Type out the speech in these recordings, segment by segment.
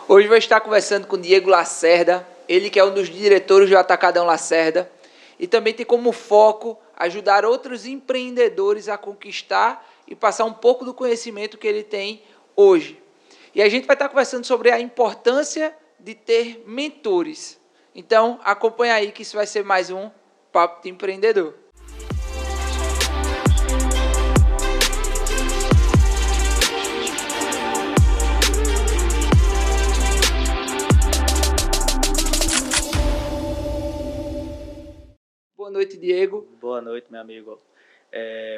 Hoje vou estar conversando com Diego Lacerda, ele que é um dos diretores do Atacadão Lacerda, e também tem como foco ajudar outros empreendedores a conquistar e passar um pouco do conhecimento que ele tem hoje. E a gente vai estar conversando sobre a importância de ter mentores. Então, acompanha aí que isso vai ser mais um Papo de Empreendedor. Boa noite, Diego. Boa noite, meu amigo.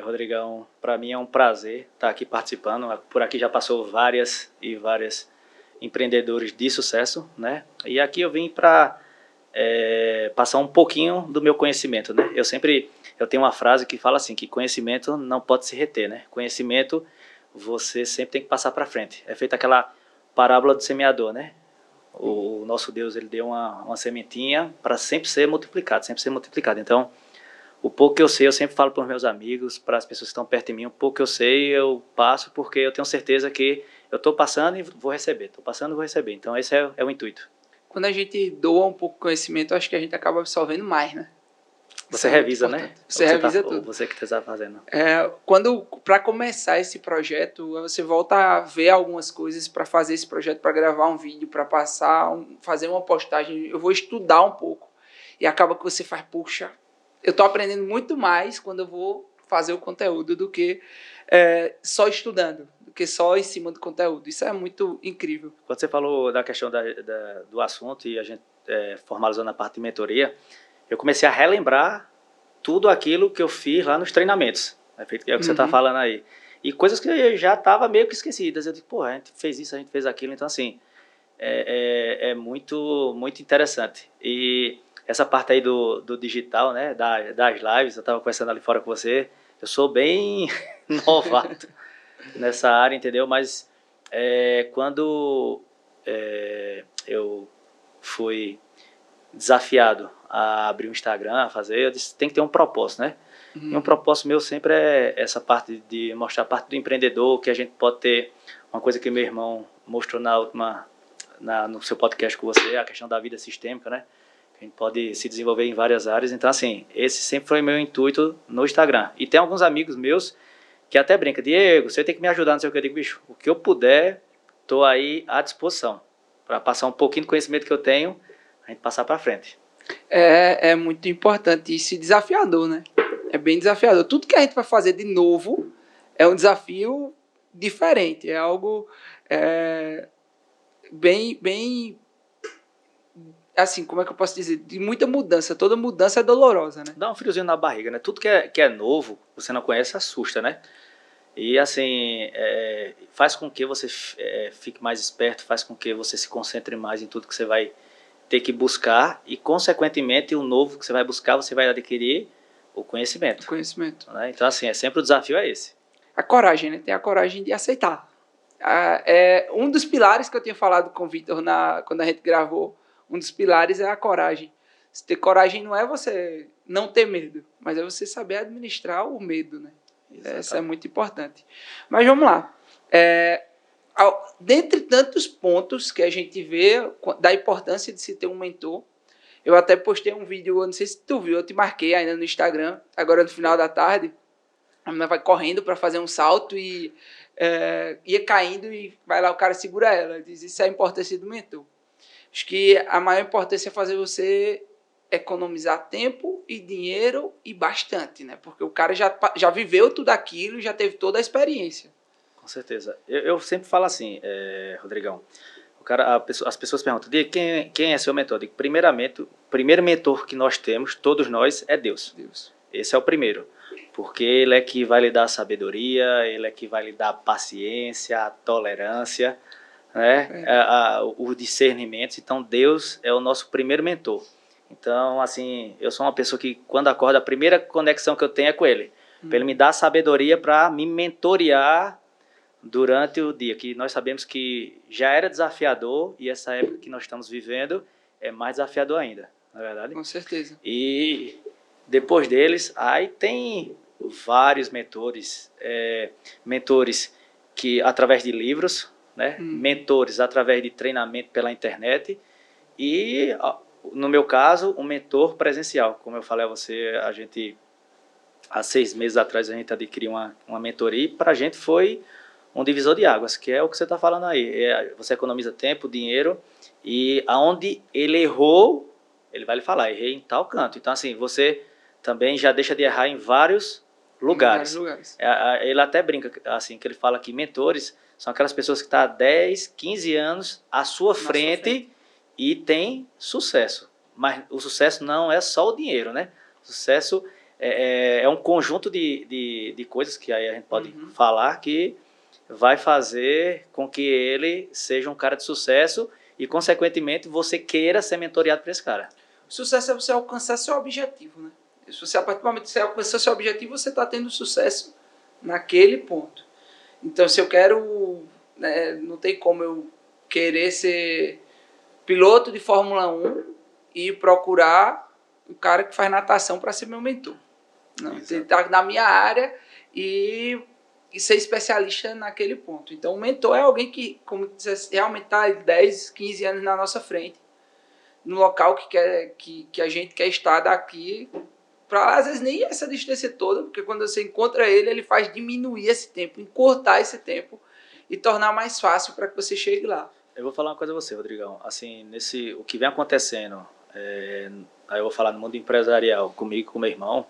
Rodrigão, para mim é um prazer estar aqui participando. Por aqui já passou várias empreendedores de sucesso, né? E aqui eu vim para passar um pouquinho do meu conhecimento, né? Eu tenho uma frase que fala assim, que conhecimento não pode se reter, né? Conhecimento você sempre tem que passar para frente. É feita aquela parábola do semeador, né? O nosso Deus, ele deu uma sementinha para sempre ser multiplicado, sempre ser multiplicado. Então, o pouco que eu sei, eu sempre falo para os meus amigos, para as pessoas que estão perto de mim, o pouco que eu sei, eu passo, porque eu tenho certeza que eu estou passando e vou receber. Estou passando e vou receber. Então, esse é o intuito. Quando a gente doa um pouco de conhecimento, acho que a gente acaba absorvendo mais, né? Você revisa, né? Você revisa tudo. Você que está fazendo. Para começar esse projeto, você volta a ver algumas coisas para fazer esse projeto, para gravar um vídeo, para fazer uma postagem. Eu vou estudar um pouco. E acaba que você faz, puxa, eu estou aprendendo muito mais quando eu vou fazer o conteúdo do que só estudando, do que só em cima do conteúdo. Isso é muito incrível. Quando você falou da questão do assunto e a gente formalizou na parte de mentoria, eu comecei a relembrar tudo aquilo que eu fiz lá nos treinamentos. É o que você está falando aí. E coisas que eu já estava meio que esquecidas. Eu digo, pô, a gente fez isso, a gente fez aquilo. Então, assim, é muito, muito interessante. E essa parte aí do digital, né, das lives, eu estava conversando ali fora com você, eu sou bem novato nessa área, entendeu? Mas quando eu fui desafiado a abrir um Instagram, a fazer, eu disse, tem que ter um propósito, né? E um propósito meu sempre é essa parte de mostrar a parte do empreendedor, que a gente pode ter uma coisa que meu irmão mostrou no seu podcast com você, a questão da vida sistêmica, né? A gente pode se desenvolver em várias áreas. Então, assim, esse sempre foi meu intuito no Instagram. E tem alguns amigos meus que até brincam, Diego, você tem que me ajudar, não sei o que. Eu digo, bicho, o que eu puder, estou aí à disposição para passar um pouquinho do conhecimento que eu tenho, a gente passar para frente. É muito importante isso e desafiador, né? É bem desafiador. Tudo que a gente vai fazer de novo é um desafio diferente. É algo bem, assim, como é que eu posso dizer? De muita mudança. Toda mudança é dolorosa, né? Dá um friozinho na barriga, né? Tudo que é novo, você não conhece, assusta, né? E, assim, faz com que você fique mais esperto, faz com que você se concentre mais em tudo que você vai ter que buscar e, consequentemente, o novo que você vai buscar, você vai adquirir o conhecimento. Né? Então, assim, sempre o desafio é esse. A coragem, né? Tem a coragem de aceitar. Um dos pilares que eu tinha falado com o Vitor quando a gente gravou, um dos pilares é a coragem. Ter coragem não é você não ter medo, mas é você saber administrar o medo, né? Isso é muito importante. Mas vamos lá. Dentre tantos pontos que a gente vê da importância de se ter um mentor, eu até postei um vídeo, eu não sei se tu viu, eu te marquei ainda no Instagram, agora no final da tarde, a menina vai correndo para fazer um salto e ia caindo e vai lá, o cara segura ela, diz, isso é a importância do mentor. Acho que a maior importância é fazer você economizar tempo e dinheiro e bastante, né? Porque o cara já viveu tudo aquilo, já teve toda a experiência. Com certeza. Eu sempre falo assim, Rodrigão, as pessoas perguntam, quem é seu mentor? Eu digo, primeiramente, o primeiro mentor que nós temos, todos nós, é Deus. Esse é o primeiro. Porque ele é que vai lhe dar a sabedoria, ele é que vai lhe dar a paciência, a tolerância, né? O discernimento. Então, Deus é o nosso primeiro mentor. Então, assim, eu sou uma pessoa que, quando acordo, a primeira conexão que eu tenho é com ele. Para ele me dar sabedoria para me mentorear durante o dia, que nós sabemos que já era desafiador e essa época que nós estamos vivendo é mais desafiador ainda, não é verdade? Com certeza. E depois deles, aí tem vários mentores que através de livros, né? Mentores através de treinamento pela internet e, no meu caso, um mentor presencial. Como eu falei a você, há 6 meses atrás, a gente adquiriu uma mentoria e para a gente foi um divisor de águas, que é o que você está falando aí. Você economiza tempo, dinheiro e aonde ele errou, ele vai lhe falar, errei em tal canto. Então, assim, você também já deixa de errar em vários lugares. Ele até brinca, assim, que ele fala que mentores são aquelas pessoas que estão há 10, 15 anos à sua frente e têm sucesso. Mas o sucesso não é só o dinheiro, né? O sucesso é um conjunto de coisas que aí a gente pode falar que vai fazer com que ele seja um cara de sucesso e, consequentemente, você queira ser mentoreado por esse cara. O sucesso é você alcançar seu objetivo, né? Se você, a partir do momento que você alcançar seu objetivo, você está tendo sucesso naquele ponto. Então, se eu quero... Né, não tem como eu querer ser piloto de Fórmula 1 e procurar um cara que faz natação para ser meu mentor. Não, ele está na minha área e ser especialista naquele ponto. Então, o mentor é alguém que, como diz, realmente está 10, 15 anos na nossa frente, no local que a gente quer estar daqui, para às vezes nem essa distância toda, porque quando você encontra ele, ele faz diminuir esse tempo, encurtar esse tempo e tornar mais fácil para que você chegue lá. Eu vou falar uma coisa a você, Rodrigão. Assim, o que vem acontecendo, aí eu vou falar no mundo empresarial, comigo e com meu irmão.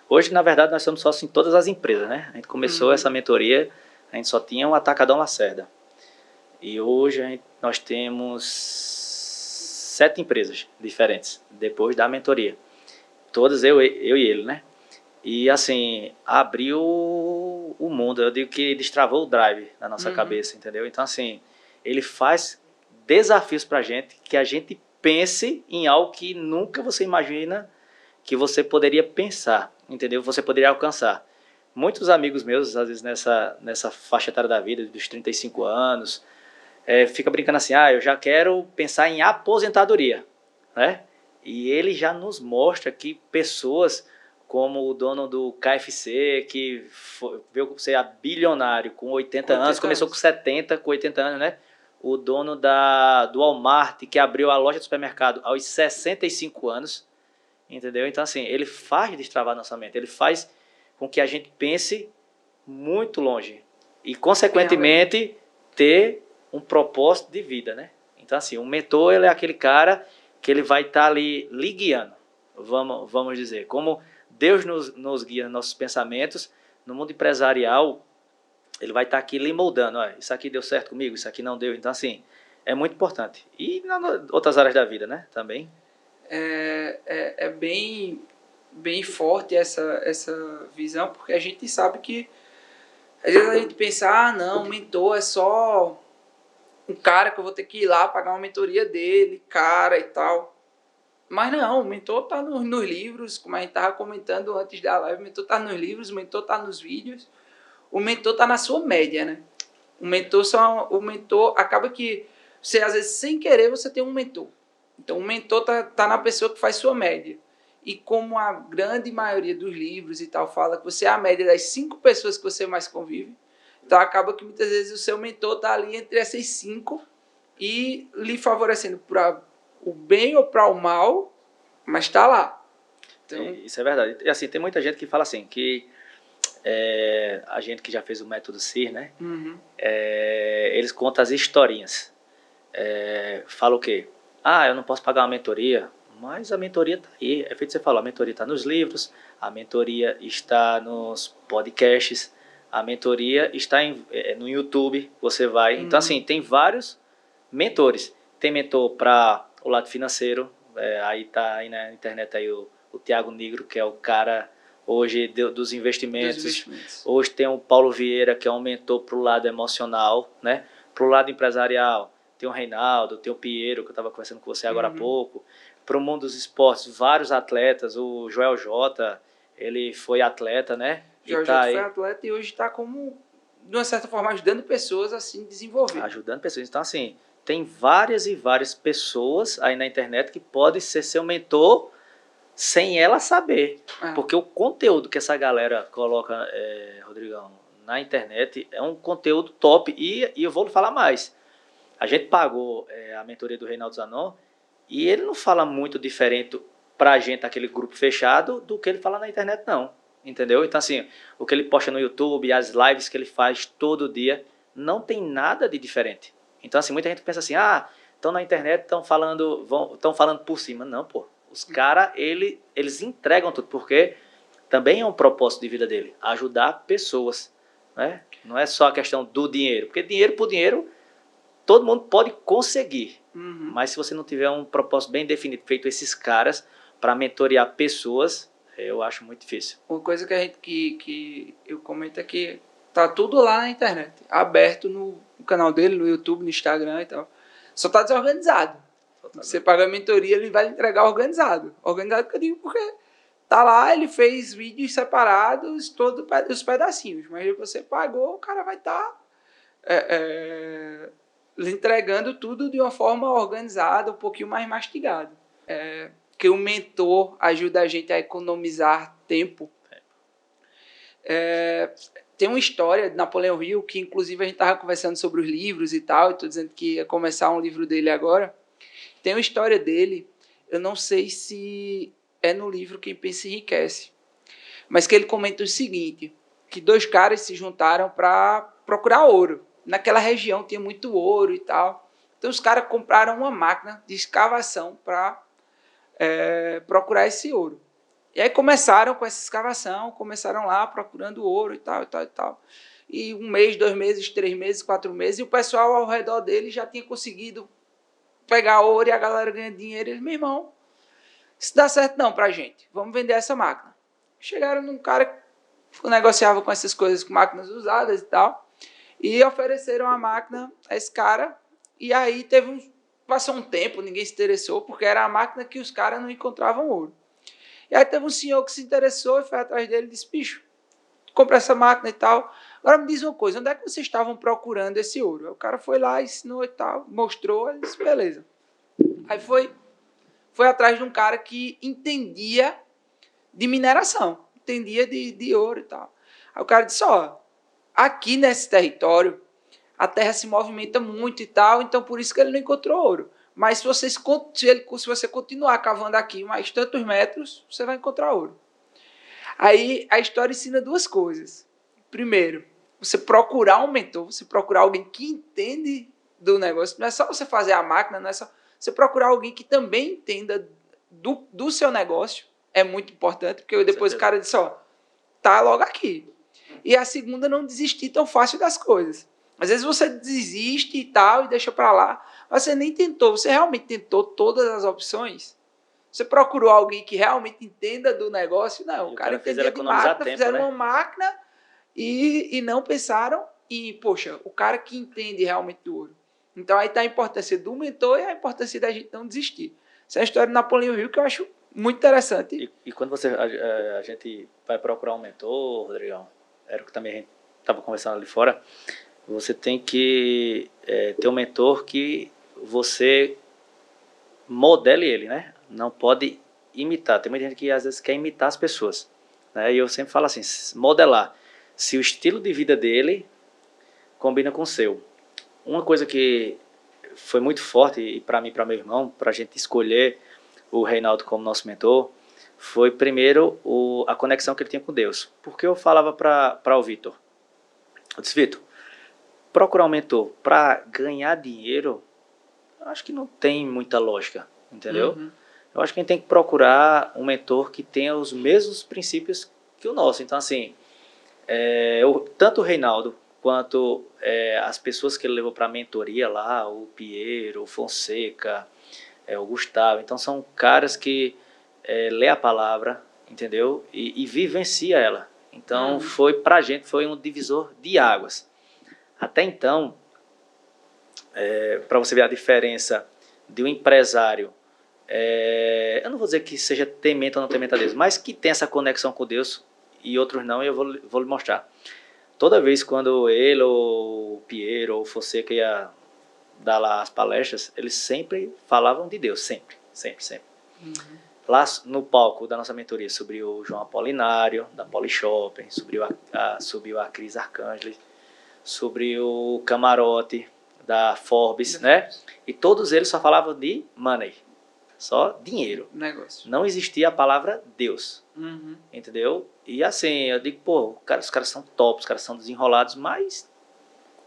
Hoje, na verdade, nós somos sócios em todas as empresas, né? A gente começou essa mentoria, a gente só tinha um Atacadão Lacerda. E hoje nós temos 7 empresas diferentes, depois da mentoria. Todas eu e ele, né? E assim, abriu o mundo. Eu digo que destravou o drive na nossa cabeça, entendeu? Então, assim, ele faz desafios pra gente, que a gente pense em algo que nunca você imagina que você poderia pensar, entendeu? Você poderia alcançar. Muitos amigos meus, às vezes nessa faixa etária da vida, dos 35 anos, fica brincando assim, eu já quero pensar em aposentadoria, né? E ele já nos mostra que pessoas como o dono do KFC, que veio ser bilionário com 80 anos, começou com 70, com 80 anos, né? O dono do Walmart, que abriu a loja de supermercado aos 65 anos, entendeu? Então, assim, ele faz destravar nossa mente, ele faz com que a gente pense muito longe e, consequentemente, ter um propósito de vida, né? Então, assim, o mentor, ele é aquele cara que ele vai estar ali lhe guiando, vamos dizer. Como Deus nos guia nos nossos pensamentos, no mundo empresarial, ele vai estar aqui lhe moldando. Isso aqui deu certo comigo, isso aqui não deu. Então, assim, é muito importante. E em outras áreas da vida, né? Também. É bem forte essa visão, porque a gente sabe que às vezes a gente pensa, não, mentor é só um cara que eu vou ter que ir lá pagar uma mentoria dele, cara e tal. Mas não, o mentor está nos livros, como a gente estava comentando antes da live, o mentor está nos livros, o mentor está nos vídeos, o mentor está na sua média, né? O mentor acaba que você, às vezes, sem querer, você tem um mentor. Então, o mentor tá na pessoa que faz sua média. E como a grande maioria dos livros e tal fala que você é a média das 5 pessoas que você mais convive, então acaba que muitas vezes o seu mentor está ali entre essas 5 e lhe favorecendo para o bem ou para o mal, mas está lá. Então, isso é verdade. E assim, tem muita gente que fala assim, que a gente que já fez o método CIR, né? Eles contam as historinhas. Fala o quê? Eu não posso pagar uma mentoria, mas a mentoria está aí. É feito você falar, a mentoria está nos livros, a mentoria está nos podcasts, a mentoria está no YouTube, você vai. Então, assim, tem vários mentores. Tem mentor para o lado financeiro, aí tá aí na internet aí o Thiago Nigro, que é o cara hoje dos investimentos. Hoje tem o Paulo Vieira, que é um mentor para o lado emocional, né? Para o lado empresarial, tem o Reinaldo, tem o Piero, que eu estava conversando com você agora há pouco. Para o mundo dos esportes, vários atletas, o Joel J, ele foi atleta, né? Joel J foi atleta e hoje está como, de uma certa forma, ajudando pessoas a se desenvolver. Ajudando pessoas. Então, assim, tem várias e várias pessoas aí na internet que podem ser seu mentor sem ela saber. Porque o conteúdo que essa galera coloca, Rodrigão, na internet é um conteúdo top. E eu vou lhe falar mais. A gente pagou a mentoria do Reinaldo Zanon e ele não fala muito diferente pra gente, aquele grupo fechado, do que ele fala na internet, não. Entendeu? Então, assim, o que ele posta no YouTube, as lives que ele faz todo dia, não tem nada de diferente. Então, assim, muita gente pensa assim, estão na internet, estão falando por cima. Não, pô. Os caras, eles entregam tudo, porque também é um propósito de vida dele, ajudar pessoas, né? Não é só a questão do dinheiro, porque dinheiro por dinheiro, todo mundo pode conseguir, mas se você não tiver um propósito bem definido, feito esses caras, para mentorear pessoas, eu acho muito difícil. Uma coisa que eu comento é que tá tudo lá na internet, aberto no canal dele, no YouTube, no Instagram e tal. Só tá desorganizado. Você paga a mentoria, ele vai lhe entregar organizado. Organizado que eu digo porque tá lá, ele fez vídeos separados, todos os pedacinhos. Mas você pagou, o cara vai estar lhe entregando tudo de uma forma organizada, um pouquinho mais mastigado. Que o mentor ajuda a gente a economizar tempo. Tem uma história de Napoleão Hill, que inclusive a gente estava conversando sobre os livros e tal, e estou dizendo que ia começar um livro dele agora. Tem uma história dele, eu não sei se é no livro Quem Pensa Enriquece, mas que ele comenta o seguinte, que 2 caras se juntaram para procurar ouro. Naquela região tinha muito ouro e tal. Então os caras compraram uma máquina de escavação para procurar esse ouro. E aí começaram com essa escavação, começaram lá procurando ouro e tal, e tal, e tal. E 1 mês, 2 meses, 3 meses, 4 meses, e o pessoal ao redor dele já tinha conseguido pegar ouro e a galera ganha dinheiro. Eles, meu irmão, isso dá certo não pra gente, vamos vender essa máquina. Chegaram num cara que negociava com essas coisas, com máquinas usadas e tal, e ofereceram a máquina a esse cara, e aí passou um tempo, ninguém se interessou, porque era a máquina que os caras não encontravam ouro. E aí teve um senhor que se interessou e foi atrás dele e disse, bicho, compra essa máquina e tal. Agora me diz uma coisa, onde é que vocês estavam procurando esse ouro? O cara foi lá, ensinou e tal, mostrou, ele disse, beleza. Aí foi atrás de um cara que entendia de mineração, entendia de ouro e tal. Aí o cara disse, aqui nesse território, a terra se movimenta muito e tal, então por isso que ele não encontrou ouro. Mas se você continuar cavando aqui mais tantos metros, você vai encontrar ouro. Aí a história ensina 2 coisas. Primeiro, você procurar um mentor, você procurar alguém que entende do negócio. Não é só você fazer a máquina, não é só você procurar alguém que também entenda do seu negócio. É muito importante, porque depois o cara disse, tá logo aqui. E a segunda, não desistir tão fácil das coisas. Às vezes você desiste e tal, e deixa para lá, mas você nem tentou. Você realmente tentou todas as opções? Você procurou alguém que realmente entenda do negócio? Não, o cara entendia de máquina, fizeram uma máquina e não pensaram em, poxa, o cara que entende realmente do ouro. Então aí está a importância do mentor e a importância da gente não desistir. Essa é a história de Napoleão Hill que eu acho muito interessante. E quando a gente vai procurar um mentor, Rodrigão, era o que também a gente estava conversando ali fora, você tem que ter um mentor que você modele ele, né? Não pode imitar. Tem muita gente que às vezes quer imitar as pessoas, né? E eu sempre falo assim, modelar. Se o estilo de vida dele combina com o seu. Uma coisa que foi muito forte, e para mim e para meu irmão, para a gente escolher o Reinaldo como nosso mentor, foi primeiro a conexão que ele tinha com Deus. Porque eu falava para o Vitor, eu disse, Vitor, procurar um mentor para ganhar dinheiro, eu acho que não tem muita lógica, entendeu? Uhum. Eu acho que a gente tem que procurar um mentor que tenha os mesmos princípios que o nosso. Então, assim, tanto o Reinaldo quanto as pessoas que ele levou para a mentoria lá, o Piero, o Fonseca, o Gustavo, então são caras que lê a palavra, entendeu? E vivencia ela. Então, pra gente, foi um divisor de águas. Até então, para você ver a diferença de um empresário, eu não vou dizer que seja temente ou não temente a Deus, mas que tem essa conexão com Deus e outros não, e eu vou lhe mostrar. Toda vez quando ele, ou o Piero, ou o Fonseca ia dar lá as palestras, eles sempre falavam de Deus, sempre, sempre, sempre. Uhum. lá no palco da nossa mentoria subiu o João Apolinário, da Polishop, subiu a Cris Arcângeles, subiu o Camarote, da Forbes, né? E todos eles só falavam de money, só dinheiro. Negócio. Não existia a palavra Deus, entendeu? E assim, eu digo, pô, os caras são top, os caras são desenrolados, mas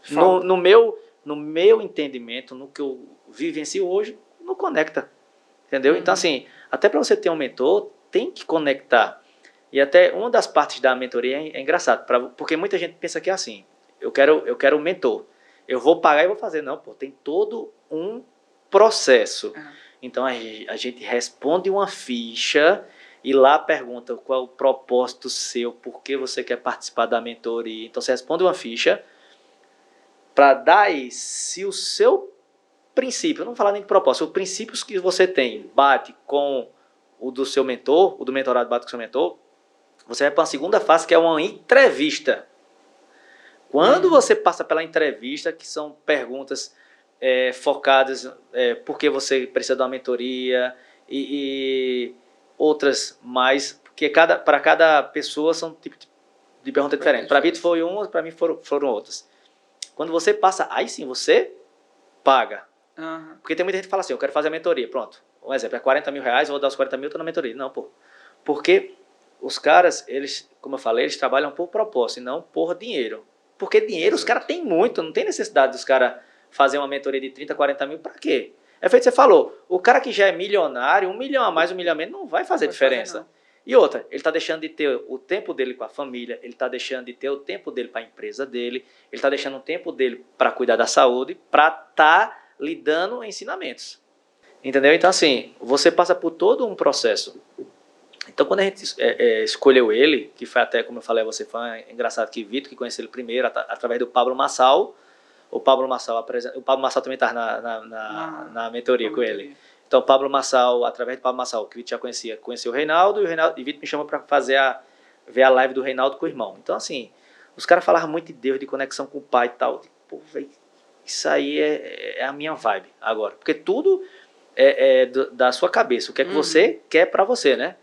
no meu entendimento, no que eu vivencio hoje, não conecta, entendeu? Então assim, até para você ter um mentor, tem que conectar. E até uma das partes da mentoria é engraçado, porque muita gente pensa que é assim, eu quero um mentor, eu vou pagar e vou fazer. Não, pô, tem todo um processo. Então a gente responde uma ficha e lá pergunta qual é o propósito seu, por que você quer participar da mentoria. Então você responde uma ficha para daí, se o seu princípio, eu não vou falar nem de propósito, os princípios que você tem bate com o do seu mentor, o do mentorado bate com o seu mentor, você vai para uma segunda fase, que é uma entrevista. Quando você passa pela entrevista, que são perguntas focadas por que você precisa de uma mentoria e outras mais, porque para cada pessoa são tipo de pergunta diferente. Para Vitor foi uma, para mim foram outras. Quando você passa, aí sim você paga. Porque tem muita gente que fala assim, eu quero fazer a mentoria, pronto. Um exemplo, é 40 mil reais, eu vou dar os 40 mil, estou na mentoria. Não, pô. Porque os caras, eles, como eu falei, eles trabalham por propósito e não por dinheiro. Porque dinheiro os caras têm muito, não tem necessidade dos caras fazer uma mentoria de 30, 40 mil, para quê? É feito que você falou, o cara que já é milionário, 1 milhão a mais, 1 milhão a menos, não vai fazer diferença. E outra, ele está deixando de ter o tempo dele com a família, ele está deixando de ter o tempo dele para a empresa dele, ele está deixando o tempo dele para cuidar da saúde, para estar lidando ensinamentos. Entendeu? Então, assim, você passa por todo um processo. Então, quando a gente escolheu ele, que foi até, como eu falei a você, foi engraçado que Vitor, que conheceu ele primeiro, através do Pablo Massal, o Pablo Massal também estava na mentoria com ele. Então, o Pablo Massal, através do Pablo Massal, que o Vitor já conheceu o Reinaldo, e Vitor me chamou para ver a live do Reinaldo com o irmão. Então, assim, os caras falavam muito de Deus, de conexão com o pai e tal. Pô, velho, isso aí é a minha vibe agora. Porque tudo da sua cabeça, o que é que você quer para você, né?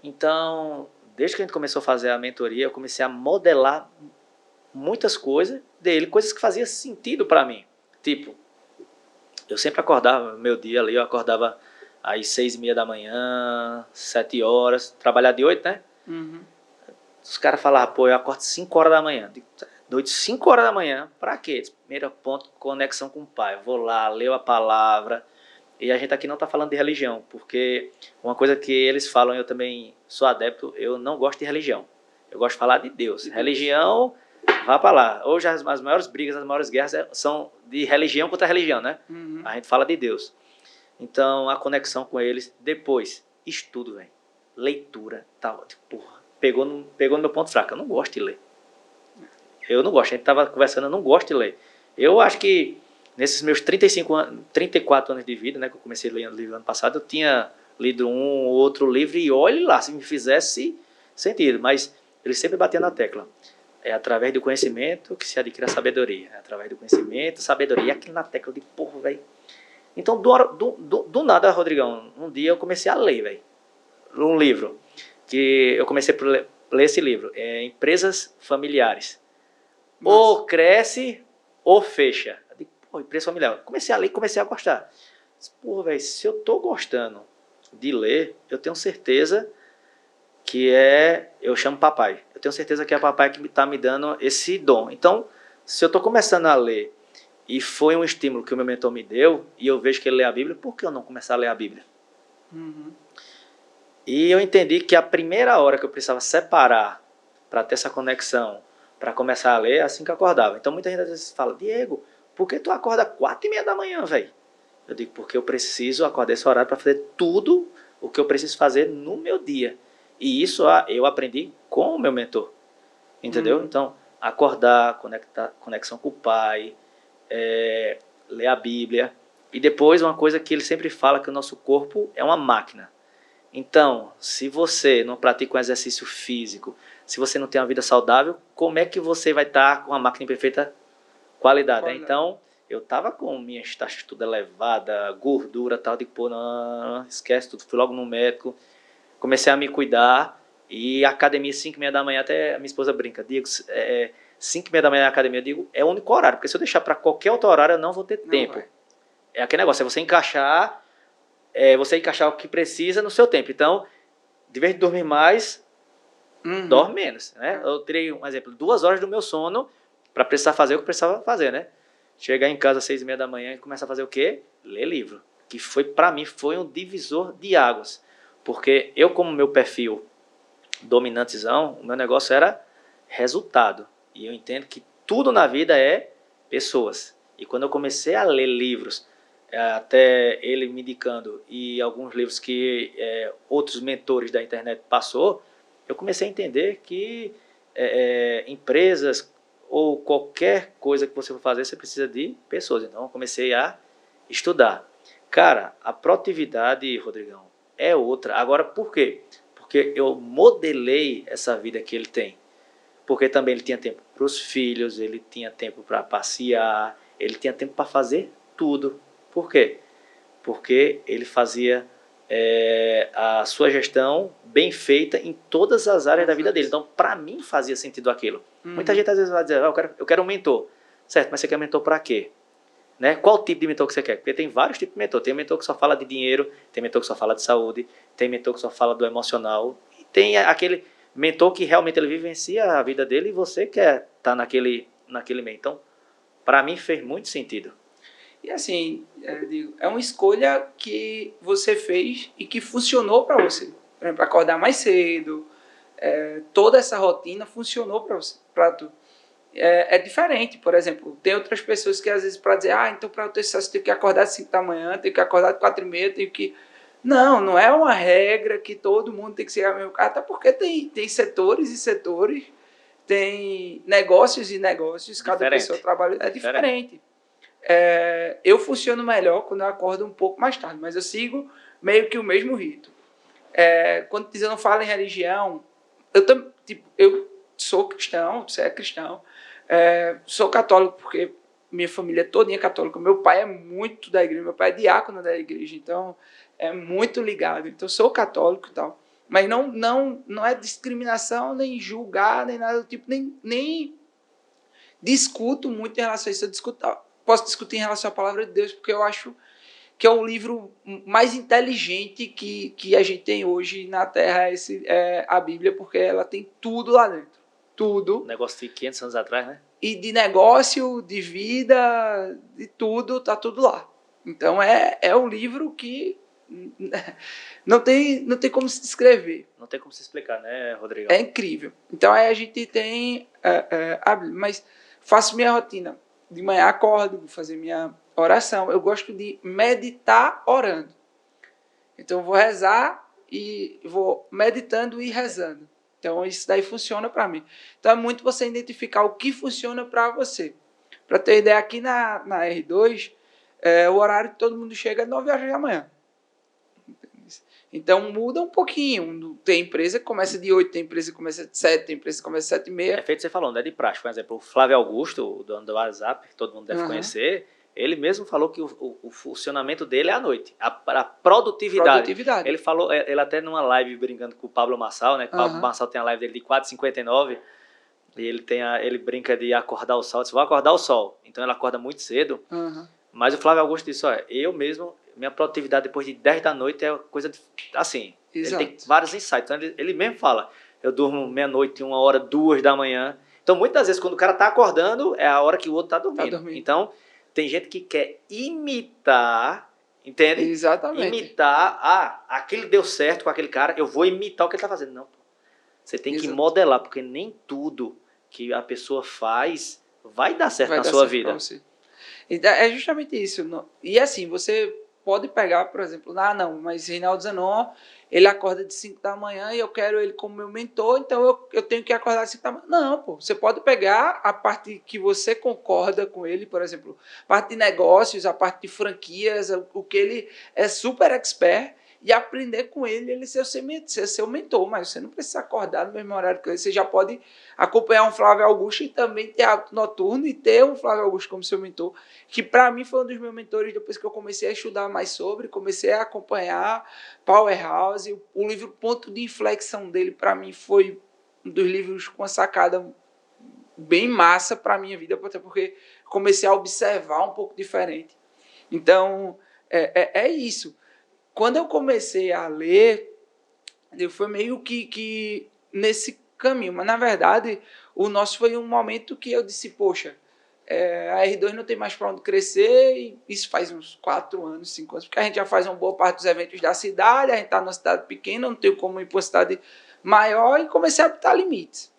Então, desde que a gente começou a fazer a mentoria, eu comecei a modelar muitas coisas dele, coisas que faziam sentido para mim. Tipo, eu sempre acordava, meu dia ali, eu acordava às 6h30 da manhã, 7 horas, trabalhar de 8, né? Os caras falavam, pô, eu acordo 5 horas da manhã. Noite 5 horas da manhã, pra quê? Primeiro ponto, conexão com o pai. Eu vou lá, leio a palavra. E a gente aqui não está falando de religião, porque uma coisa que eles falam, eu também sou adepto, eu não gosto de religião. Eu gosto de falar de Deus. Religião, vá para lá. Hoje as maiores brigas, as maiores guerras são de religião contra religião, né? A gente fala de Deus. Então, a conexão com eles. Depois, estudo, velho. Leitura, tal. Porra, pegou no meu ponto fraco. Eu não gosto de ler. Eu não gosto. A gente estava conversando, eu não gosto de ler. Eu acho que nesses meus 34 anos de vida, né, que eu comecei lendo livro ano passado, eu tinha lido um ou outro livro e olhe lá, se me fizesse sentido. Mas ele sempre batia na tecla. É através do conhecimento que se adquire a sabedoria. É através do conhecimento, sabedoria. E aqui na tecla de porra, velho. Então, do nada, Rodrigão, um dia eu comecei a ler, velho. Um livro. Que eu comecei a ler esse livro. Empresas Familiares. Nossa. Ou cresce ou fecha. Eu digo, pô, empresa familiar. Comecei a ler e comecei a gostar. Pô, velho, se eu tô gostando de ler, eu tenho certeza que eu chamo papai. Eu tenho certeza que é papai que está me dando esse dom. Então, se eu estou começando a ler e foi um estímulo que o meu mentor me deu e eu vejo que ele lê a Bíblia, por que eu não começar a ler a Bíblia? E eu entendi que a primeira hora que eu precisava separar para ter essa conexão, para começar a ler, é assim que eu acordava. Então, muita gente às vezes fala, Diego, por que tu acorda 4h30 da manhã, velho? Eu digo, porque eu preciso acordar esse horário para fazer tudo o que eu preciso fazer no meu dia. E isso eu aprendi com o meu mentor, entendeu? Então, acordar, conexão com o pai, ler a Bíblia. E depois, uma coisa que ele sempre fala, que o nosso corpo é uma máquina. Então, se você não pratica um exercício físico, se você não tem uma vida saudável, como é que você vai estar com a máquina em perfeita qualidade? Então, eu tava com minhas taxas tudo elevada, gordura e tal, de pô, não, esquece tudo, fui logo no médico, comecei a me cuidar, e a academia 5h30 da manhã, até a minha esposa brinca, Diego, 5h30 da manhã na academia, eu digo, é o único horário, porque se eu deixar para qualquer outro horário, eu não vou ter tempo. vai. É aquele negócio, é você encaixar o que precisa no seu tempo. Então, de vez de dormir mais, dorme menos, né? Eu tirei um exemplo, 2 horas do meu sono para precisar fazer o que precisava fazer, né? Chegar em casa às 6h30 da manhã e começar a fazer o quê? Ler livro. Que foi, para mim, foi um divisor de águas. Porque eu, como meu perfil dominantezão, o meu negócio era resultado. E eu entendo que tudo na vida é pessoas. E quando eu comecei a ler livros, até ele me indicando, e alguns livros que outros mentores da internet passou, eu comecei a entender que empresas ou qualquer coisa que você for fazer, você precisa de pessoas. Então, eu comecei a estudar. Cara, a produtividade, Rodrigão, é outra. Agora, por quê? Porque eu modelei essa vida que ele tem. Porque também ele tinha tempo para os filhos, ele tinha tempo para passear, ele tinha tempo para fazer tudo. Por quê? Porque ele fazia a sua gestão bem feita em todas as áreas da vida dele. Então, para mim, fazia sentido aquilo. Muita gente às vezes vai dizer, eu quero um mentor. Certo, mas você quer mentor para quê? Né? Qual tipo de mentor que você quer? Porque tem vários tipos de mentor. Tem mentor que só fala de dinheiro, tem mentor que só fala de saúde, tem mentor que só fala do emocional, e tem aquele mentor que realmente ele vivencia a vida dele e você quer estar naquele meio. Então, para mim fez muito sentido. E assim, é uma escolha que você fez e que funcionou para você. Por exemplo, acordar mais cedo, toda essa rotina funcionou para você, para tu. É diferente, por exemplo, tem outras pessoas que às vezes para dizer, então para eu ter sucesso eu tenho que acordar às 5 da manhã, tenho que acordar às 4h30, tenho que... Não é uma regra que todo mundo tem que ser a mesma. Até porque tem setores e setores, tem negócios e negócios, cada pessoa trabalha, é diferente. Eu funciono melhor quando eu acordo um pouco mais tarde, mas eu sigo meio que o mesmo rito. Quando eu não falo em religião, eu sou cristão, você é cristão, sou católico porque minha família é todinha católica, meu pai é muito da igreja, meu pai é diácono da igreja, então é muito ligado, então sou católico e tal, mas não é discriminação, nem julgar, nem nada do tipo, nem discuto muito em relação a isso, posso discutir em relação à palavra de Deus, porque eu acho que é o livro mais inteligente que a gente tem hoje na Terra, é a Bíblia, porque ela tem tudo lá dentro. Tudo. Negócio de 500 anos atrás, né? E de negócio, de vida, de tudo, tá tudo lá. Então é um livro que não tem como se descrever. Não tem como se explicar, né, Rodrigo? É incrível. Então aí a gente tem a Bíblia, mas faço minha rotina. De manhã acordo, vou fazer minha oração. Eu gosto de meditar orando. Então eu vou rezar e vou meditando e rezando. Então isso daí funciona para mim. Então é muito você identificar o que funciona para você. Para ter ideia, aqui na R2, o horário que todo mundo chega é 9 horas da manhã. Então muda um pouquinho. Tem empresa que começa de 8, tem empresa que começa de 7, tem empresa que começa de 7h30. É feito você falando, é de praxe. Por exemplo, o Flávio Augusto, o dono do WhatsApp, que todo mundo deve conhecer, ele mesmo falou que o funcionamento dele é à noite. A produtividade. Ele falou, ele até numa live brincando com o Pablo Marçal, né? O Pablo Marçal tem a live dele de 4h59, e ele brinca de acordar o sol. Ele disse, vou acordar o sol. Então ele acorda muito cedo. Mas o Flávio Augusto disse, eu mesmo, minha produtividade depois de 10 da noite é coisa assim. Exato. Ele tem vários insights. Então ele mesmo fala, eu durmo meia-noite, 1h, 2 da manhã. Então muitas vezes quando o cara está acordando, é a hora que o outro está dormindo. Então tem gente que quer imitar, entende? Exatamente. Imitar, aquele deu certo com aquele cara, eu vou imitar o que ele está fazendo. Não, você tem que modelar, porque nem tudo que a pessoa faz vai dar certo na sua vida. Então, é justamente isso. E assim, você pode pegar, por exemplo, mas Reinaldo Zanon, ele acorda de 5 da manhã e eu quero ele como meu mentor, então eu tenho que acordar de 5 da manhã. Não, você pode pegar a parte que você concorda com ele, por exemplo, a parte de negócios, a parte de franquias, o que ele é super expert, e aprender com ele ser seu mentor, mas você não precisa acordar no mesmo horário que ele, você já pode acompanhar um Flávio Augusto e também ter hábito noturno e ter um Flávio Augusto como seu mentor, que para mim foi um dos meus mentores depois que eu comecei a estudar mais sobre, comecei a acompanhar Powerhouse, o livro Ponto de Inflexão dele para mim foi um dos livros com a sacada bem massa para a minha vida, até porque comecei a observar um pouco diferente. Então, é isso. Quando eu comecei a ler, eu fui meio que nesse caminho, mas na verdade o nosso foi um momento que eu disse, poxa, a R2 não tem mais para onde crescer, e isso faz uns 4 anos, 5 anos, porque a gente já faz uma boa parte dos eventos da cidade, a gente está numa cidade pequena, não tem como ir para uma cidade maior, e comecei a botar limites.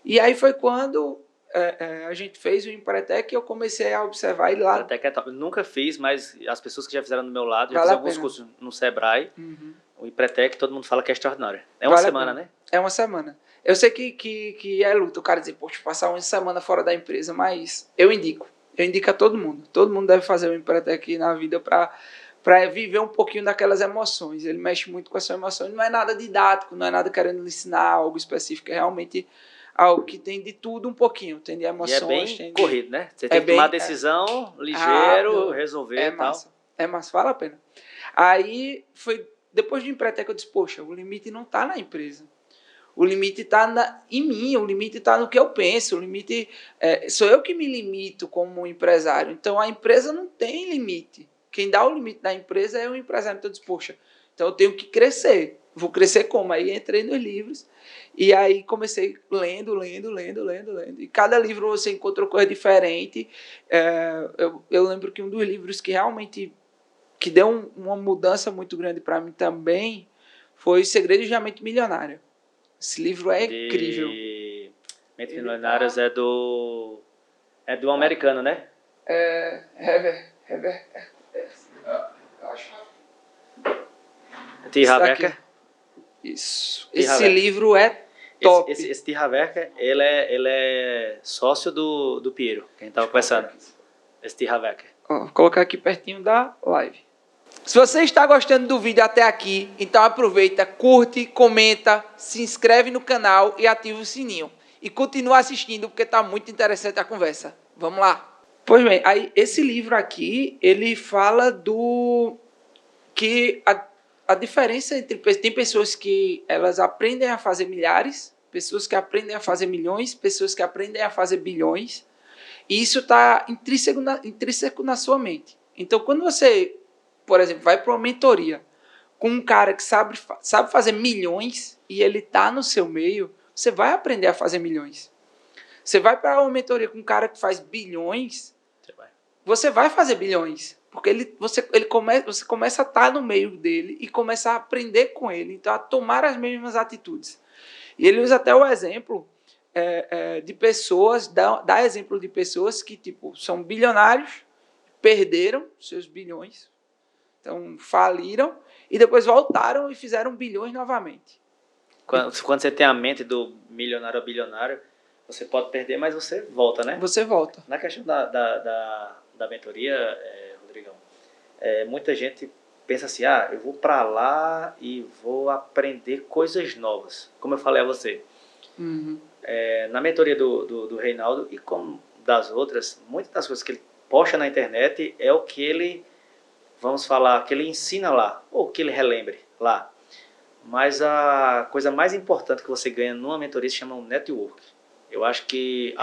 E aí foi quando a gente fez o Empretec e eu comecei a observar ele lá. Empretec é top. Eu nunca fiz, mas as pessoas que já fizeram do meu lado, já Vale fiz a alguns pena. cursos no Sebrae. Uhum. O Empretec, todo mundo fala que é extraordinário. É uma Vale a semana, pena. né? É uma semana. Eu sei que é luta o cara dizer, poxa, passar uma semana fora da empresa, mas eu indico. Eu indico a todo mundo. Todo mundo deve fazer o Empretec na vida para viver um pouquinho daquelas emoções. Ele mexe muito com as suas emoções. Não é nada didático, não é nada querendo ensinar algo específico, é realmente algo que tem de tudo um pouquinho. Tem de emoções. E é bem tem corrido, né? Você tem que tomar decisão ligeiro, resolver e tal. Massa. É massa, vale a pena. Aí, foi depois do Empretec, eu disse, poxa, o limite não está na empresa. O limite está em mim, o limite está no que eu penso, o limite sou eu que me limito como empresário. Então, a empresa não tem limite. Quem dá o limite da empresa é o empresário. Então, eu disse, poxa, então eu tenho que crescer. Vou crescer como? Aí entrei nos livros e aí comecei lendo. E cada livro você encontrou coisa diferente. Eu lembro que um dos livros que realmente que deu uma mudança muito grande para mim também foi Segredos de uma Mente Milionária. Esse livro é incrível. Mentes Milionárias é do americano, né? Heber. Acho. T. Harv Eker. Isso. Esse livro é top. Esse T. Harv Eker, ele é sócio do Piero, que a gente tava conversando. Esse T. Harv Eker. Vou colocar aqui pertinho da live. Se você está gostando do vídeo até aqui, então aproveita, curte, comenta, se inscreve no canal e ativa o sininho. E continua assistindo porque está muito interessante a conversa. Vamos lá. Pois bem, aí esse livro aqui, ele fala que a diferença entre... Tem pessoas que elas aprendem a fazer milhares, pessoas que aprendem a fazer milhões, pessoas que aprendem a fazer bilhões. E isso está intrínseco na sua mente. Então, quando você, por exemplo, vai para uma mentoria com um cara que sabe fazer milhões e ele está no seu meio, você vai aprender a fazer milhões. Você vai para uma mentoria com um cara que faz bilhões, você vai fazer bilhões. Porque você começa a estar no meio dele e começa a aprender com ele, então a tomar as mesmas atitudes. E ele usa até o exemplo de pessoas, dá exemplo de pessoas que tipo, são bilionários, perderam seus bilhões, então faliram e depois voltaram e fizeram bilhões novamente. Quando você tem a mente do milionário a bilionário, você pode perder, mas você volta, né? Você volta. Na questão da mentoria, Rodrigão, muita gente pensa assim, eu vou para lá e vou aprender coisas novas. Como eu falei a você. Uhum. Na mentoria do Reinaldo e como das outras, muitas das coisas que ele posta na internet é o que ele, vamos falar, que ele ensina lá, ou que ele relembre lá. Mas a coisa mais importante que você ganha numa mentoria se chama um network. Eu acho que,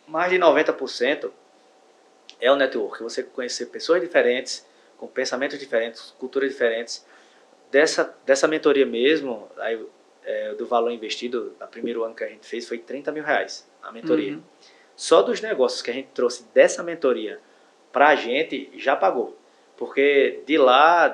mais de 90% é o network. Você conhecer pessoas diferentes, com pensamentos diferentes, culturas diferentes. Dessa mentoria mesmo, do valor investido, no primeiro ano que a gente fez, foi R$30 mil a mentoria. Uhum. Só dos negócios que a gente trouxe dessa mentoria para a gente, já pagou. Porque de lá,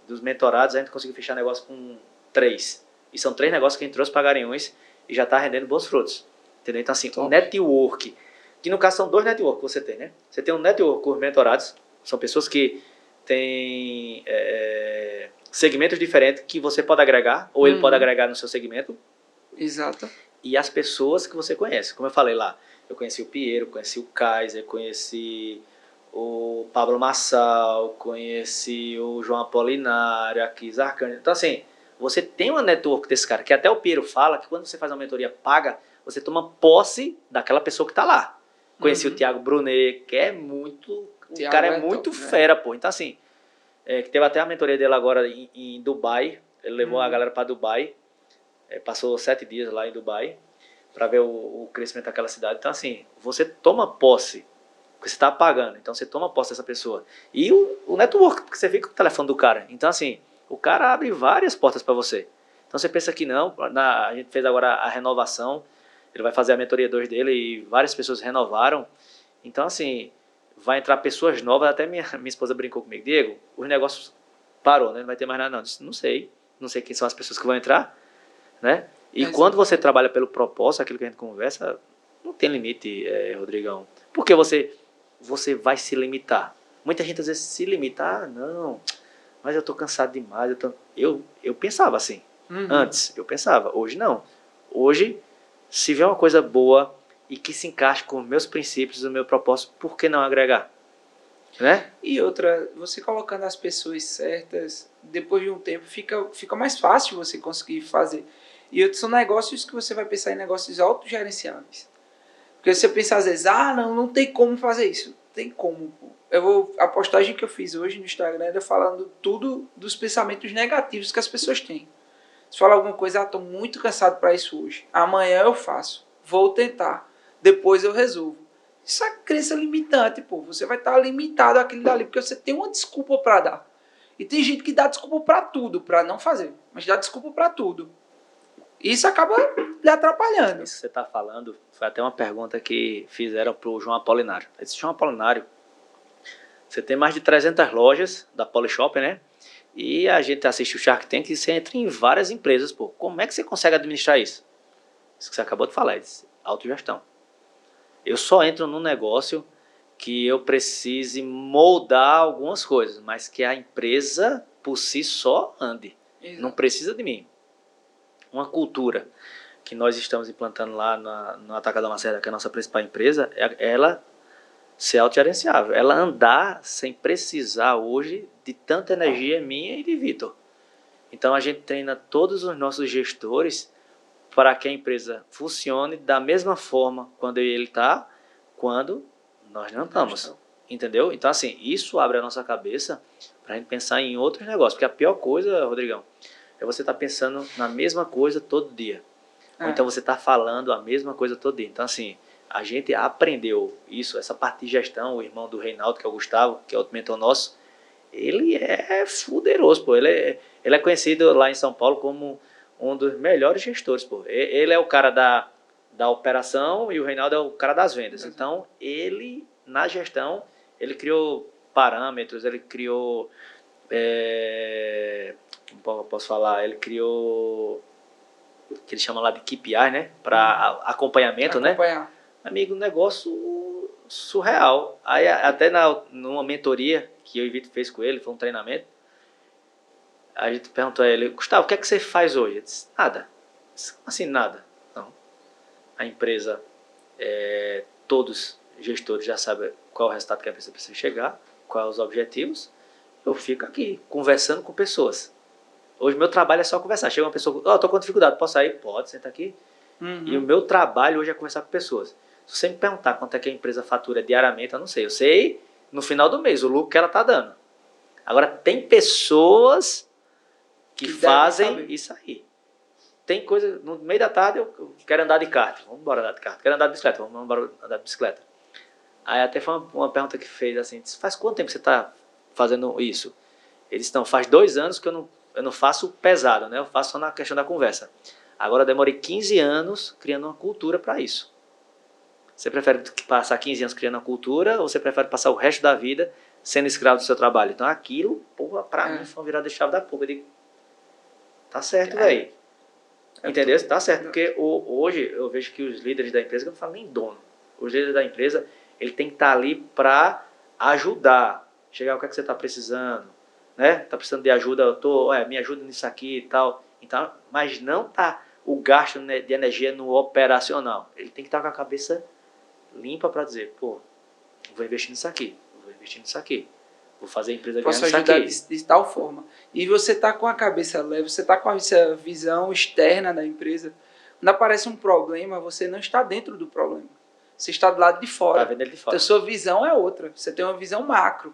dos mentorados, a gente conseguiu fechar negócio com 3. E são 3 negócios que a gente trouxe para Garanhuns e já está rendendo bons frutos. Entendeu? Então, assim, um network, que no caso são 2 networks que você tem, né? Você tem um network com os mentorados, são pessoas que têm segmentos diferentes que você pode agregar, ou ele pode agregar no seu segmento. Exato. E as pessoas que você conhece. Como eu falei lá, eu conheci o Piero, conheci o Kaiser, conheci o Pablo Marçal, conheci o João Apolinário, aqui, Zarcani. Então, assim, você tem uma network desse cara, que até o Piero fala que quando você faz uma mentoria paga, você toma posse daquela pessoa que está lá. Conheci o Thiago Brunet, que é muito... O cara é muito fera, pô. Então, assim, que teve até a mentoria dele agora em Dubai. Ele levou a galera para Dubai. Passou 7 dias lá em Dubai para ver o crescimento daquela cidade. Então, assim, você toma posse, porque você está pagando. Então, você toma posse dessa pessoa. E o network, porque você fica com o telefone do cara. Então, assim, o cara abre várias portas para você. Então, você pensa que não. A gente fez agora a renovação. Ele vai fazer a mentoria 2 dele e várias pessoas renovaram. Então, assim, vai entrar pessoas novas. Até minha esposa brincou comigo. Diego, os negócios parou, né? Não vai ter mais nada, não. Eu disse, não sei. Não sei quem são as pessoas que vão entrar, né? E quando você trabalha pelo propósito, aquilo que a gente conversa, não tem limite, Rodrigão. Porque você vai se limitar. Muita gente às vezes se limita. Ah, não, mas eu tô cansado demais. Eu pensava assim. Antes, eu pensava. Hoje não. Hoje, se vier uma coisa boa e que se encaixe com os meus princípios, o meu propósito, por que não agregar? Né? E outra, você colocando as pessoas certas, depois de um tempo, fica mais fácil você conseguir fazer. E outros são negócios que você vai pensar em negócios autogerenciáveis. Porque você pensa às vezes, não tem como fazer isso. Tem como, pô. A postagem que eu fiz hoje no Instagram era falando tudo dos pensamentos negativos que as pessoas têm. Se falar alguma coisa, estou muito cansado para isso hoje. Amanhã eu faço. Vou tentar. Depois eu resolvo. Isso é crença limitante, pô. Você vai estar limitado àquilo dali, porque você tem uma desculpa para dar. E tem gente que dá desculpa para tudo, para não fazer. Mas dá desculpa para tudo. Isso acaba lhe atrapalhando. Isso que você está falando foi até uma pergunta que fizeram para o João Apolinário. Esse João Apolinário, você tem mais de 300 lojas da Polishop, né? E a gente assiste o Shark Tank e você entra em várias empresas, pô. Como é que você consegue administrar isso? Isso que você acabou de falar, é autogestão. Eu só entro num negócio que eu precise moldar algumas coisas, mas que a empresa por si só ande. Exato. Não precisa de mim. Uma cultura que nós estamos implantando lá no Atacadão Lacerda, que é a nossa principal empresa, ela ser autogerenciável. Ela andar sem precisar hoje de tanta energia minha e de Vitor. Então a gente treina todos os nossos gestores para que a empresa funcione da mesma forma quando ele está, quando nós não estamos. Entendeu? Então, assim, isso abre a nossa cabeça para a gente pensar em outros negócios. Porque a pior coisa, Rodrigão, é você estar pensando na mesma coisa todo dia. Ou então você está falando a mesma coisa todo dia. Então, assim, a gente aprendeu isso, essa parte de gestão. O irmão do Reinaldo, que é o Gustavo, que é outro mentor nosso, ele é fuderoso, pô. Ele é conhecido lá em São Paulo como um dos melhores gestores, pô. Ele é o cara da operação e o Reinaldo é o cara das vendas. Então, ele, na gestão, ele criou parâmetros, ele criou... como eu posso falar? Ele criou... que ele chama lá de KPI, né? Para acompanhamento, né? Amigo, um negócio surreal. Aí, até numa mentoria que eu e o Vitor fez com ele, foi um treinamento, a gente perguntou a ele, Gustavo, o que é que você faz hoje? Ele disse, nada. Assim, nada. Não. A empresa, todos os gestores já sabem qual é o resultado que a empresa precisa chegar, quais os objetivos. Eu fico aqui, conversando com pessoas. Hoje meu trabalho é só conversar. Chega uma pessoa, estou com dificuldade, posso sair? Pode, senta aqui. E o meu trabalho hoje é conversar com pessoas. Se você me perguntar quanto é que a empresa fatura diariamente, eu não sei. Eu sei no final do mês o lucro que ela está dando. Agora, tem pessoas que fazem isso aí. Tem coisa, no meio da tarde eu quero andar de kart. Vamos embora andar de kart. Quero andar de bicicleta. Vamos embora andar de bicicleta. Aí até foi uma pergunta que fez assim, faz quanto tempo você está fazendo isso? Eles estão, faz 2 anos que eu não faço pesado, né? Eu faço só na questão da conversa. Agora eu demorei 15 anos criando uma cultura para isso. Você prefere passar 15 anos criando uma cultura ou você prefere passar o resto da vida sendo escravo do seu trabalho? Então aquilo, porra, pra mim foi uma virada de chave da porra. Eu digo, tá certo, velho. Entendeu? Tá certo. Porque hoje eu vejo que os líderes da empresa, que eu não falo nem dono, os líderes da empresa, ele tem que estar ali para ajudar. Chegar, o que é que você está precisando? Né? Tá precisando de ajuda, me ajuda nisso aqui e tal. Então, mas não tá o gasto de energia no operacional. Ele tem que estar com a cabeça limpa para dizer, vou investir nisso aqui, vou investir nisso aqui. Vou fazer a empresa Posso ganhar ajudar nisso aqui. de tal forma. E você está com a cabeça leve, você está com essa visão externa da empresa. Quando aparece um problema, você não está dentro do problema. Você está do lado de fora. Tá vendo ele de fora. Então, sua visão é outra. Você tem uma visão macro.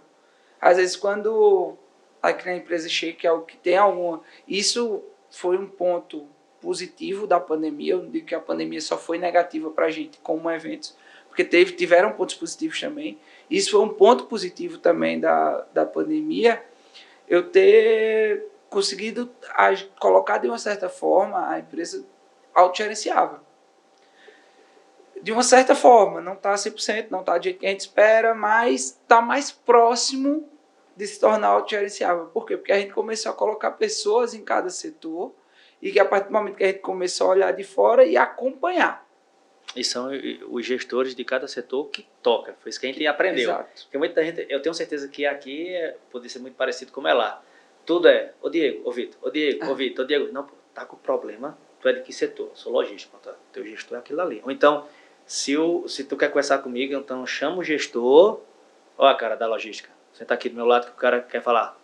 Às vezes, quando aqui na empresa chega que é o que tem alguma... Isso foi um ponto positivo da pandemia. Eu não digo que a pandemia só foi negativa para a gente como eventos, porque tiveram pontos positivos também. Isso foi um ponto positivo também da pandemia, eu ter conseguido colocar de uma certa forma a empresa autogerenciável. De uma certa forma, não está 100%, não está do jeito que a gente espera, mas está mais próximo de se tornar autogerenciável. Por quê? Porque a gente começou a colocar pessoas em cada setor e que a partir do momento que a gente começou a olhar de fora e acompanhar. E são os gestores de cada setor que toca. Foi isso que a gente aprendeu. Exato. Porque muita gente, eu tenho certeza que aqui pode ser muito parecido como é lá. Tudo é, ô Diego, ô Vitor, ô Diego, ô Vitor, ô Diego. Não, pô, tá com problema, tu é de que setor? Eu sou logístico, tá? Teu gestor é aquilo ali. Ou então, se tu quer conversar comigo, então chama o gestor, ó a cara da logística. Você tá aqui do meu lado que o cara quer falar.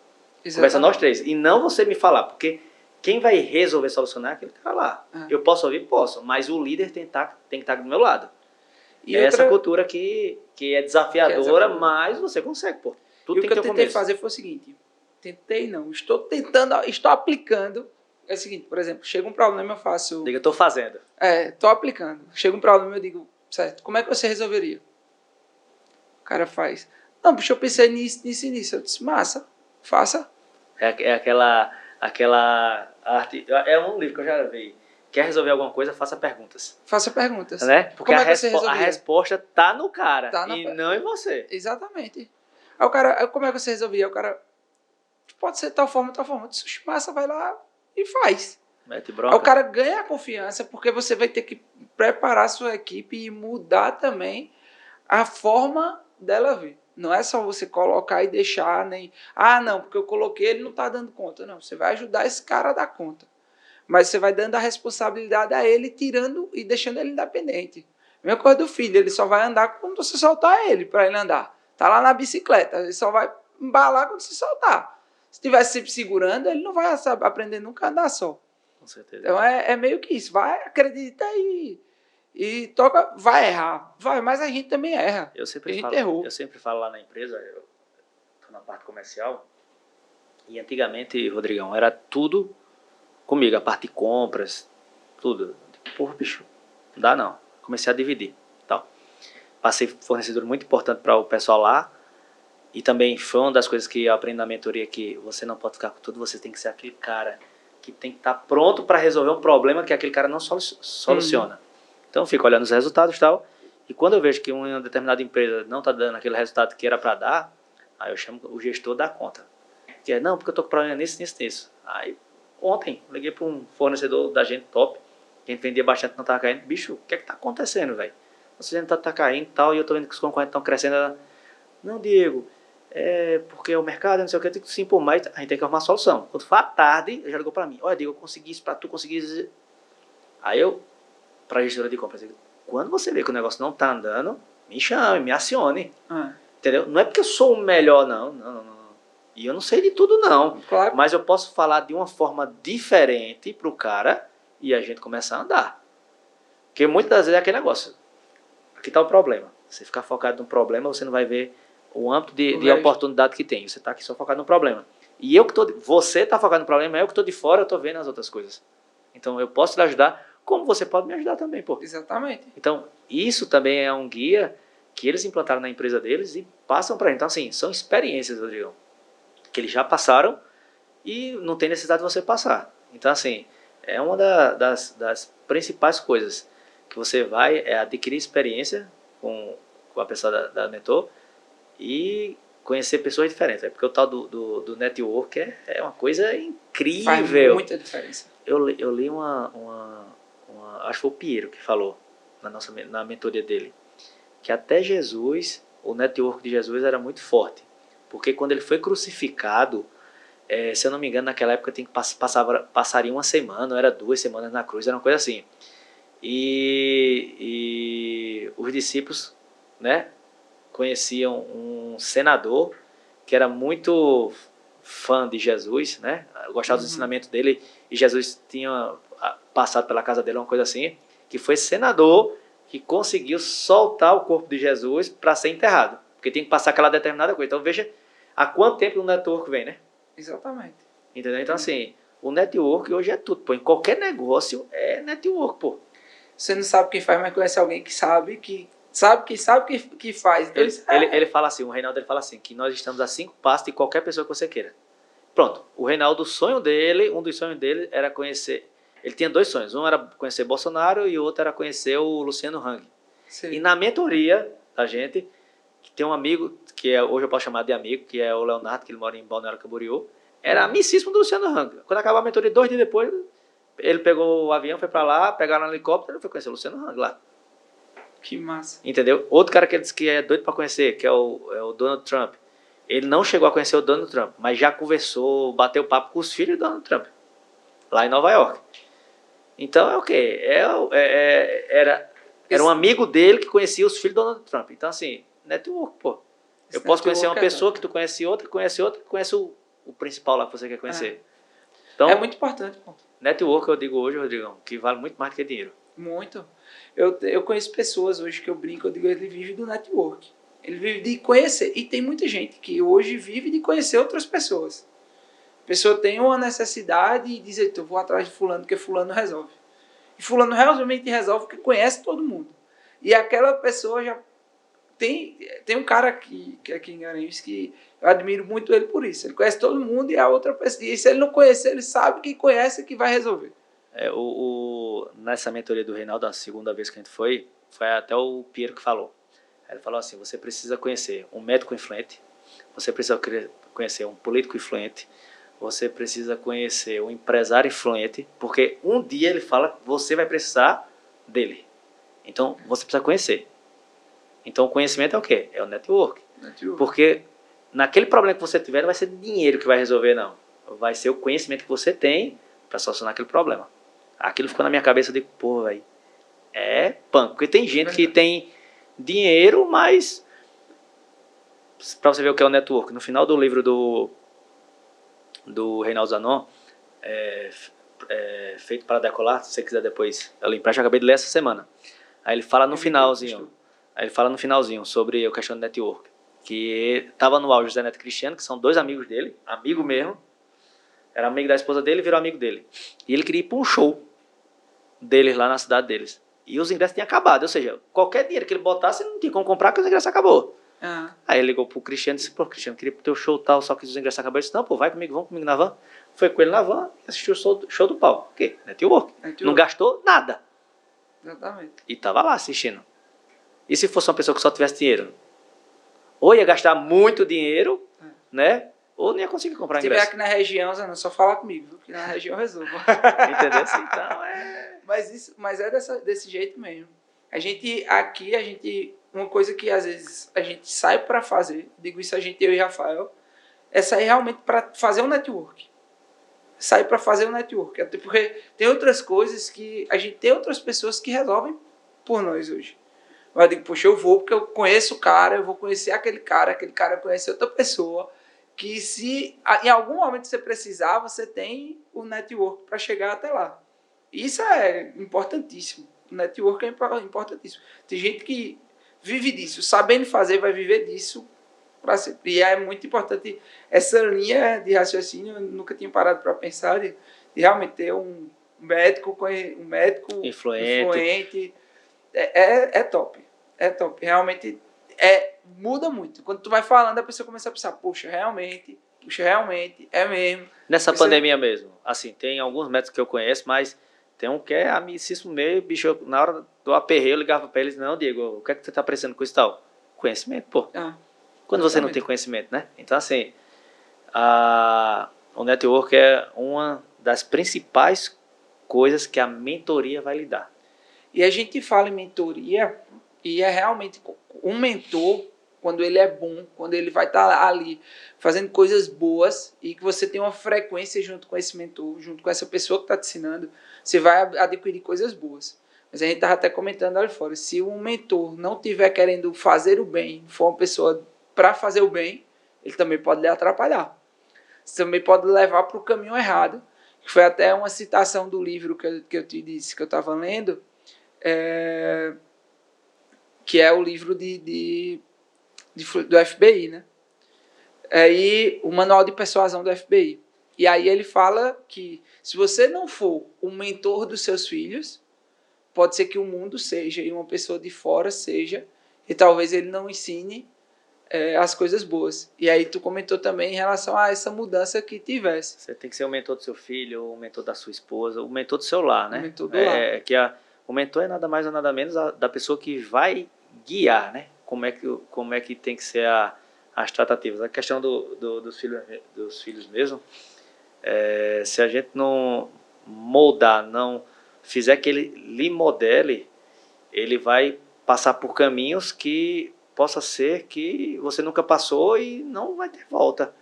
Exatamente. Conversa nós três. E não você me falar, porque quem vai resolver, solucionar é aquele cara lá. Eu posso ouvir? Posso, mas o líder tem que estar do meu lado. E essa cultura que é desafiadora, mas você consegue, pô. Tudo e tem o que eu tentei começo. fazer foi o seguinte, estou aplicando, é o seguinte, por exemplo, chega um problema, eu faço... Diga, eu tô fazendo. Estou aplicando. Chega um problema, eu digo, certo, como é que você resolveria? O cara faz, não, bicho, eu pensei nisso e nisso. Eu disse, massa, faça. É aquela arte, é um livro que eu já vi. Quer resolver alguma coisa, faça perguntas. Faça perguntas. Né? Porque como é que você resolveria? A resposta tá no cara Tá e não em você. Exatamente. Aí o cara, como é que você resolveria? O cara, pode ser tal forma, tal forma. Eu disse, massa, vai lá e faz. Mete Aí bronca. o cara ganha a confiança, porque você vai ter que preparar a sua equipe e mudar também a forma dela ver. Não é só você colocar e deixar, nem... Ah, não, porque eu coloquei, ele não está dando conta. Não, você vai ajudar esse cara a dar conta. Mas você vai dando a responsabilidade a ele, tirando e deixando ele independente. Mesma coisa do filho, ele só vai andar quando você soltar ele para ele andar. Tá lá na bicicleta, ele só vai embalar quando você soltar. Se estivesse sempre segurando, ele não vai aprender nunca a andar só. Com certeza. Então é meio que isso. Vai, acredita e toca, vai errar. Vai, mas a gente também erra. Eu sempre falo lá na empresa, eu tô na parte comercial, e antigamente, Rodrigão, era tudo comigo, a parte de compras, tudo. Porra, bicho, não dá não. Comecei a dividir, tal. Passei fornecedor muito importante para o pessoal lá, e também foi uma das coisas que eu aprendi na mentoria, que você não pode ficar com tudo, você tem que ser aquele cara que tem que estar pronto para resolver um problema que aquele cara não soluciona. Então eu fico olhando os resultados e tal, e quando eu vejo que uma determinada empresa não está dando aquele resultado que era para dar, aí eu chamo o gestor da conta. Que é, não, porque eu estou com problema nisso. Aí ontem liguei para um fornecedor da gente top, que a gente vendia bastante, não estava caindo. Bicho, o que é que está acontecendo, velho? Nossa gente está caindo e tal, e eu estou vendo que os concorrentes estão crescendo. Não, Diego, porque o mercado, não sei o que, eu digo, sim, pô, mas a gente tem que arrumar uma solução. Quando for à tarde, ele já ligou para mim, olha, Diego, eu consegui isso para tu conseguir isso. Aí eu, para a gestora de compras, quando você vê que o negócio não está andando, me chame, me acione. Entendeu? Não é porque eu sou o melhor, não. E eu não sei de tudo, não. Claro. Mas eu posso falar de uma forma diferente pro cara e a gente começar a andar. Porque muitas das vezes é aquele negócio. Aqui está o problema. Você ficar focado no problema, você não vai ver o âmbito de oportunidade que tem. Você está aqui só focado no problema. E você está focado no problema, eu que estou de fora, eu estou vendo as outras coisas. Então eu posso te ajudar, como você pode me ajudar também, pô. Exatamente. Então isso também é um guia que eles implantaram na empresa deles e passam para a gente. Então assim, são experiências, Rodrigão, que eles já passaram e não tem necessidade de você passar. Então assim, é uma das principais coisas que você vai adquirir experiência com a pessoa da mentor e conhecer pessoas diferentes. Porque o tal do network é uma coisa incrível. Faz muita diferença. Eu li acho que foi o Piero que falou na mentoria dele, que até Jesus, o network de Jesus era muito forte. Porque quando ele foi crucificado, se eu não me engano, naquela época passaria uma semana, ou era 2 semanas na cruz, era uma coisa assim. E os discípulos, né, conhecia um senador que era muito fã de Jesus, né? Gostava dos ensinamentos dele, e Jesus tinha passado pela casa dele, uma coisa assim, que foi senador que conseguiu soltar o corpo de Jesus para ser enterrado, porque tem que passar aquela determinada coisa. Então veja há quanto tempo o network vem, né? Exatamente. Entendeu? Então assim, o network hoje é tudo, pô. Em qualquer negócio é network, pô. Você não sabe quem faz, mas conhece alguém que sabe que faz. Então, Ele fala assim, o Reinaldo ele fala assim, que nós estamos a 5 passos de qualquer pessoa que você queira. Pronto, o Reinaldo, um dos sonhos dele era conhecer, ele tinha 2 sonhos, um era conhecer Bolsonaro e o outro era conhecer o Luciano Hang. Sim. E na mentoria da gente, que tem um amigo, que hoje eu posso chamar de amigo, que é o Leonardo, que ele mora em Balneário Camboriú, era amicíssimo do Luciano Hang. Quando acabou a mentoria, 2 dias depois, ele pegou o avião, foi pra lá, pegaram um helicóptero e foi conhecer o Luciano Hang lá. Que massa. Entendeu? Outro cara que ele disse que é doido pra conhecer, que é o Donald Trump. Ele não chegou a conhecer o Donald Trump, mas já conversou, bateu papo com os filhos do Donald Trump, lá em Nova York. Então é o quê? Era um amigo dele que conhecia os filhos do Donald Trump. Então, assim, network, pô. Eu posso conhecer uma pessoa que tu conhece outra, que conhece o principal lá que você quer conhecer. Então, é muito importante, pô. Network, eu digo hoje, Rodrigão, que vale muito mais do que dinheiro. Muito. Eu conheço pessoas hoje que eu brinco, eu digo, ele vive do network. Ele vive de conhecer. E tem muita gente que hoje vive de conhecer outras pessoas. A pessoa tem uma necessidade e diz, eu vou atrás de fulano, porque fulano resolve. E fulano realmente resolve porque conhece todo mundo. E aquela pessoa já tem um cara aqui em Garanhuns que eu admiro muito ele por isso. Ele conhece todo mundo e a outra pessoa. E se ele não conhecer, ele sabe que conhece que vai resolver. Nessa mentoria do Reinaldo, a segunda vez que a gente foi até o Piero que falou. Ele falou assim, você precisa conhecer um médico influente, você precisa conhecer um político influente, você precisa conhecer um empresário influente, porque um dia ele fala que você vai precisar dele. Então, você precisa conhecer. Então, o conhecimento é o quê? É o network. Porque naquele problema que você tiver, não vai ser dinheiro que vai resolver, não. Vai ser o conhecimento que você tem para solucionar aquele problema. Aquilo ficou na minha cabeça, eu digo, pô, velho, é punk. Porque tem gente que tem dinheiro, mas para você ver o que é o network, no final do livro do Reinaldo Zanon, Feito para Decolar, se você quiser depois, eu acabei de ler essa semana. Aí ele fala no finalzinho, sobre a questão do network, que estava no auge o Zé Neto Cristiano, que são 2 amigos dele, amigo mesmo, era amigo da esposa dele e virou amigo dele. E ele queria ir para um show deles lá na cidade deles. E os ingressos tinham acabado, ou seja, qualquer dinheiro que ele botasse, não tinha como comprar, porque os ingressos acabou. Aí ele ligou pro Cristiano e disse, pô, Cristiano, queria ir pro teu show tal, só que os ingressos acabaram. Ele disse, não, pô, vai comigo, vamos comigo na van. Foi com ele na van e assistiu o show do Paulo. O quê? Network. Não gastou nada. Exatamente. E tava lá assistindo. E se fosse uma pessoa que só tivesse dinheiro? Ou ia gastar muito dinheiro, né? Ou não ia conseguir comprar ingresso. Se tiver aqui na região, Zé, não, só falar comigo, viu? Que na região eu resolvo. Entendeu? Então Mas é desse jeito mesmo. Uma coisa que às vezes a gente sai para fazer, digo isso eu e Rafael, é sair realmente para fazer um network. Sair para fazer um network. Até porque tem outras coisas que a gente tem outras pessoas que resolvem por nós hoje. Eu digo, poxa, eu vou porque eu conheço o cara, eu vou conhecer aquele cara conhece outra pessoa, que se em algum momento você precisar, você tem o network para chegar até lá. Isso é importantíssimo. O network é importantíssimo. Tem gente que vive disso, sabendo fazer, vai viver disso para sempre. E é muito importante essa linha de raciocínio. Eu nunca tinha parado para pensar de realmente ter um médico influente. É top. É top. Realmente muda muito. Quando tu vai falando, a pessoa começa a pensar, puxa, realmente, é mesmo. Nessa pandemia mesmo, assim, tem alguns médicos que eu conheço, mas tem um que é amicíssimo meio, bicho, na hora do aperreio eu ligava para eles, não, Diego, o que é que você tá precisando com isso tal? Conhecimento, pô. Quando você não tem conhecimento, né? Então, assim, o network é uma das principais coisas que a mentoria vai lhe dar. E a gente fala em mentoria, e é realmente um mentor, quando ele é bom, quando ele vai estar ali fazendo coisas boas, e que você tem uma frequência junto com esse mentor, junto com essa pessoa que está te ensinando, você vai adquirir coisas boas. Mas a gente estava até comentando ali fora, se um mentor não estiver querendo fazer o bem, for uma pessoa para fazer o bem, ele também pode lhe atrapalhar. Você também pode levar para o caminho errado, que foi até uma citação do livro que eu te disse que eu estava lendo, que é o livro do FBI, né? Aí, o Manual de Persuasão do FBI. E aí ele fala que se você não for o mentor dos seus filhos, pode ser que o mundo seja, e uma pessoa de fora seja, e talvez ele não ensine as coisas boas. E aí tu comentou também em relação a essa mudança que tivesse. Você tem que ser o mentor do seu filho, o mentor da sua esposa, o mentor do seu lar, né? O mentor do lar. O mentor é nada mais ou nada menos da pessoa que vai guiar, né? Como é que tem que ser as tratativas. A questão dos filhos mesmo, se a gente não moldar, não fizer que ele lhe modele, ele vai passar por caminhos que possa ser que você nunca passou e não vai ter volta.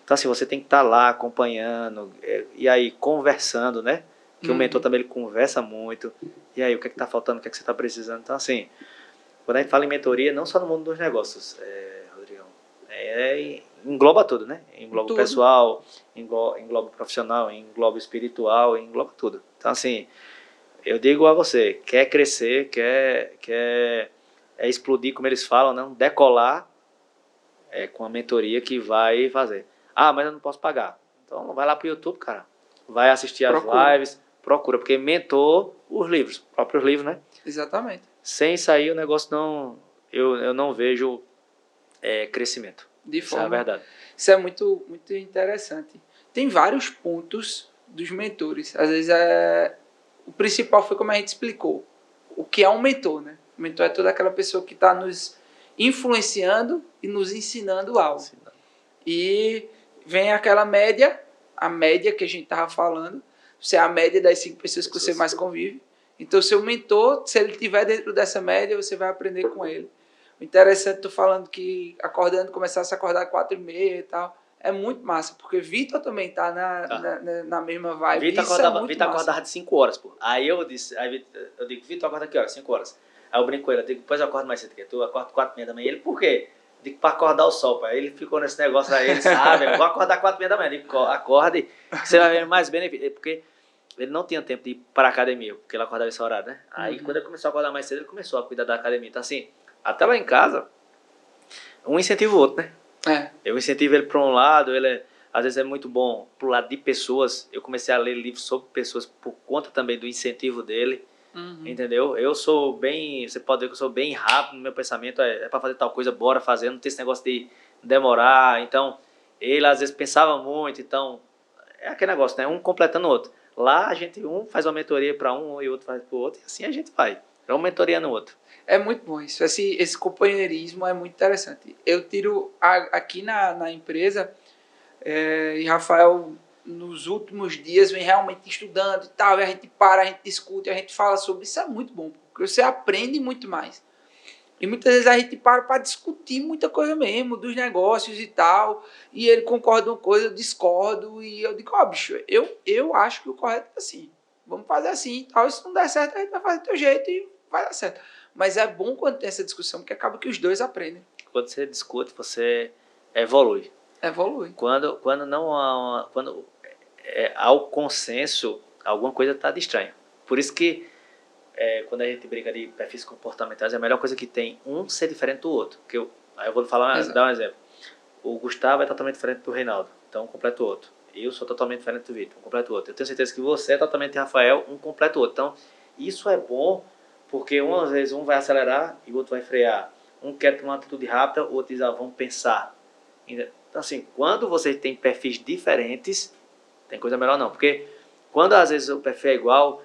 Então, assim, você tem que estar lá acompanhando, e aí conversando, né? Que o mentor também ele conversa muito. E aí, o que é que está faltando, o que é que você está precisando? Então, assim, quando a gente fala em mentoria, não só no mundo dos negócios, Rodrigão, engloba tudo, né? Engloba o pessoal, engloba o profissional, engloba o espiritual, engloba tudo. Então, assim, eu digo a você, quer crescer, quer explodir, como eles falam, não decolar, com a mentoria que vai fazer. Ah, mas eu não posso pagar. Então vai lá pro YouTube, cara. Vai assistir as lives, procura, porque mentor, os próprios livros, né? Exatamente. Sem sair o negócio não, eu não vejo crescimento. Isso é a verdade. Isso é muito, muito interessante. Tem vários pontos dos mentores. Às vezes o principal foi como a gente explicou. O que é um mentor, né? O mentor é toda aquela pessoa que está nos influenciando e nos ensinando algo. E vem aquela média, a média que a gente estava falando. Você é a média das 5 pessoas que você mais convive. Então, seu mentor, se ele estiver dentro dessa média, você vai aprender com ele. O interessante, tu falando que começasse a acordar 4h30 e tal. É muito massa, porque Vitor também tá na mesma vibe. Vitor acordava de 5 horas, pô. Aí eu digo, Vitor, acorda aqui, 5 horas. Aí eu brinco com ele, eu digo, depois eu acordo mais cedo, tu acorda 4h30 da manhã. Ele, por quê? Eu digo, pra acordar o sol, pai. Ele ficou nesse negócio aí, ele sabe, eu vou acordar 4h30 da manhã. Eu digo, acorde, que você vai ver mais benefício. Porque ele não tinha tempo de ir para a academia, porque ele acordava esse horário, né? Aí quando ele começou a acordar mais cedo, ele começou a cuidar da academia. Então assim, até lá em casa, um incentiva o outro, né? Eu incentivo ele para um lado, às vezes é muito bom pro lado de pessoas. Eu comecei a ler livros sobre pessoas por conta também do incentivo dele, entendeu? Eu sou bem, você pode ver que eu sou bem rápido no meu pensamento, para fazer tal coisa, bora fazer, não tem esse negócio de demorar. Então, ele às vezes pensava muito, então, é aquele negócio, né? Um completando o outro. Lá a gente, um faz uma mentoria para um e o outro faz para o outro, e assim a gente vai. É um mentoriando o outro. É muito bom isso. Esse companheirismo é muito interessante. Eu tiro aqui na empresa, e Rafael, nos últimos dias, vem realmente estudando e tal, e a gente a gente discute, a gente fala sobre isso. É muito bom, porque você aprende muito mais. E muitas vezes a gente para discutir muita coisa mesmo, dos negócios e tal, e ele concorda com uma coisa, eu discordo, e eu digo, bicho, eu acho que o correto é assim, vamos fazer assim e tal, e se não der certo, a gente vai fazer do teu jeito e vai dar certo. Mas é bom quando tem essa discussão, porque acaba que os dois aprendem. Quando você discute, você evolui. Quando não há quando há o consenso, alguma coisa está de estranho. Por isso que quando a gente briga de perfis comportamentais, a melhor coisa que tem ser diferente do outro. Aí eu vou dar um exemplo. O Gustavo é totalmente diferente do Reinaldo, então um completa o outro. Eu sou totalmente diferente do Vitor, um completa o outro. Eu tenho certeza que você é totalmente Rafael, um completa o outro. Então, isso é bom, porque às vezes um vai acelerar e o outro vai frear. Um quer tomar uma atitude rápida, o outro diz, vamos pensar. Então, assim, quando você tem perfis diferentes, tem coisa melhor não. Porque quando às vezes o perfil é igual,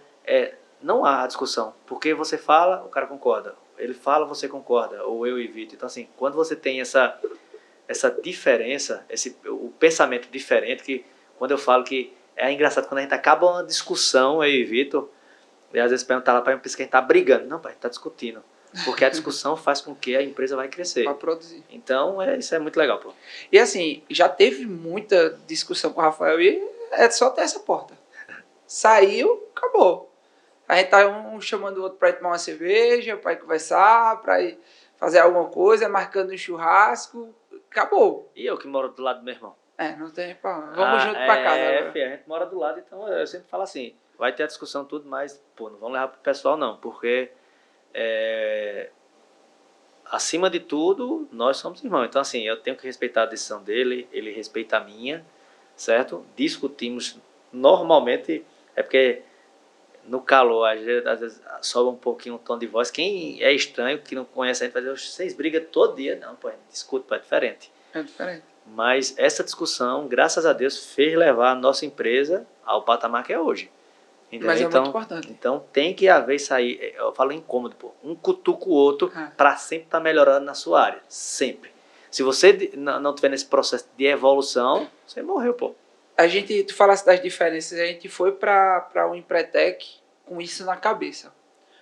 não há discussão. Porque você fala, o cara concorda. Ele fala, você concorda. Ou eu e Vitor. Então, assim, quando você tem essa diferença, o pensamento diferente, que quando eu falo que é engraçado, quando a gente acaba uma discussão, eu e Vitor, e às vezes perguntar lá para mim, pensa que a gente está brigando. Não, pai, a gente está discutindo. Porque a discussão faz com que a empresa vai crescer. Vai produzir. Então, isso é muito legal, pô. E assim, já teve muita discussão com o Rafael e é só ter essa porta. Saiu, acabou. A gente tá um chamando o outro para ir tomar uma cerveja, para ir conversar, para ir fazer alguma coisa, marcando um churrasco. Acabou. E eu que moro do lado do meu irmão? Não tem problema. Vamos junto para casa agora. Filho, a gente mora do lado, então eu sempre falo assim, vai ter a discussão tudo, mas, pô, não vamos levar pro pessoal não, porque acima de tudo, nós somos irmãos. Então, assim, eu tenho que respeitar a decisão dele, ele respeita a minha, certo? Discutimos normalmente, é porque no calor, às vezes sobe um pouquinho o tom de voz. Quem é estranho, que não conhece a gente, vai dizer, vocês brigam todo dia. Não, pô, a gente discute, pô, é diferente. É diferente. Mas essa discussão, graças a Deus, fez levar a nossa empresa ao patamar que é hoje. Entendeu? Mas é então, muito importante. Então tem que haver isso aí. Eu falo incômodo, pô. Um cutuca o outro para sempre estar melhorando na sua área. Sempre. Se você não tiver nesse processo de evolução, você morreu, pô. Tu falasse das diferenças, a gente foi para o Empretec com isso na cabeça.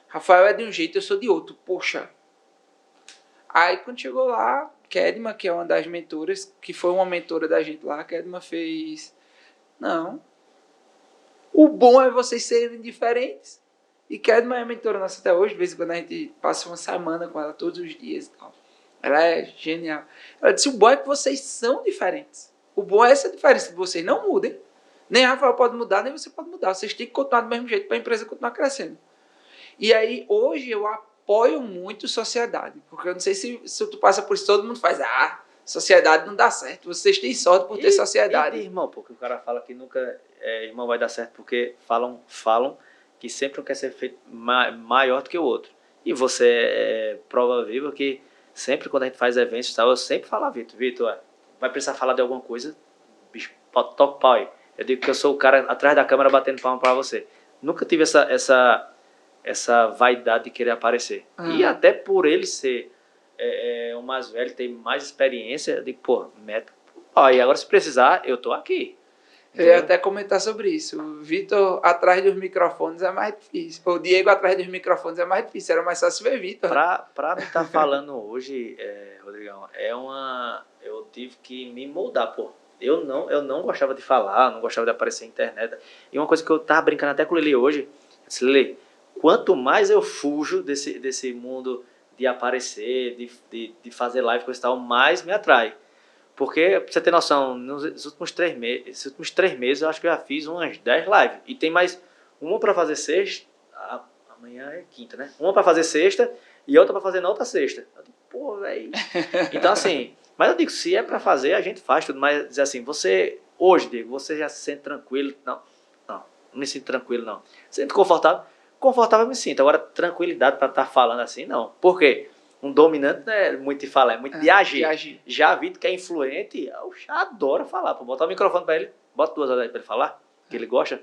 Rafael é de um jeito, eu sou de outro. Poxa. Aí quando chegou lá, Kedma, que é uma das mentoras, que foi uma mentora da gente lá, Kedma fez... Não. O bom é vocês serem diferentes. E Kedma é mentora nossa até hoje, de vez em quando a gente passa uma semana com ela todos os dias e tal. Ela é genial. Ela disse, o bom é que vocês são diferentes. O bom é essa diferença, de vocês não mudem. Nem Rafael pode mudar, nem você pode mudar. Vocês têm que continuar do mesmo jeito para a empresa continuar crescendo. E aí, hoje, eu apoio muito sociedade. Porque eu não sei se tu passa por isso, todo mundo faz, sociedade não dá certo. Vocês têm sorte por ter sociedade. E irmão, porque o cara fala que nunca irmão vai dar certo porque falam que sempre um quer ser feito maior do que o outro. E você é prova viva que sempre quando a gente faz eventos e tal, eu sempre falo, Vitor, vai precisar falar de alguma coisa, bicho, toca o pau aí. Eu digo que eu sou o cara atrás da câmera batendo palma pra você. Nunca tive essa vaidade de querer aparecer. E até por ele ser o mais velho, ter mais experiência, eu digo, pô, meta. E agora se precisar, eu tô aqui. Eu ia até comentar sobre isso. O Vitor atrás dos microfones é mais difícil. O Diego atrás dos microfones é mais difícil. Era mais fácil ver Vitor. Pra me estar falando hoje, Rodrigão, eu tive que me moldar, pô. Eu não gostava de falar, não gostava de aparecer na internet. E uma coisa que eu tava brincando até com o Lili hoje, eu disse, Lili, quanto mais eu fujo desse mundo de aparecer, de fazer live, coisa e tal, mais me atrai. Porque, pra você ter noção, nos últimos 3 meses, eu acho que eu já fiz umas 10 lives. E tem mais uma pra fazer sexta, amanhã é quinta, né? Uma pra fazer sexta e outra pra fazer na outra sexta. Eu digo, pô, velho. Então, assim, mas eu digo, se é pra fazer, a gente faz tudo. Mas, dizer assim, hoje, Diego, você já se sente tranquilo? Não me sinto tranquilo, não. Sinto confortável? Confortável eu me sinto. Agora, tranquilidade pra estar falando assim, não. Por quê? Um dominante não é muito de falar, é muito de agir. Já vi que é influente, eu já adoro falar. Pô, botar o microfone para ele, bota 2 horas aí para ele falar, que ele gosta.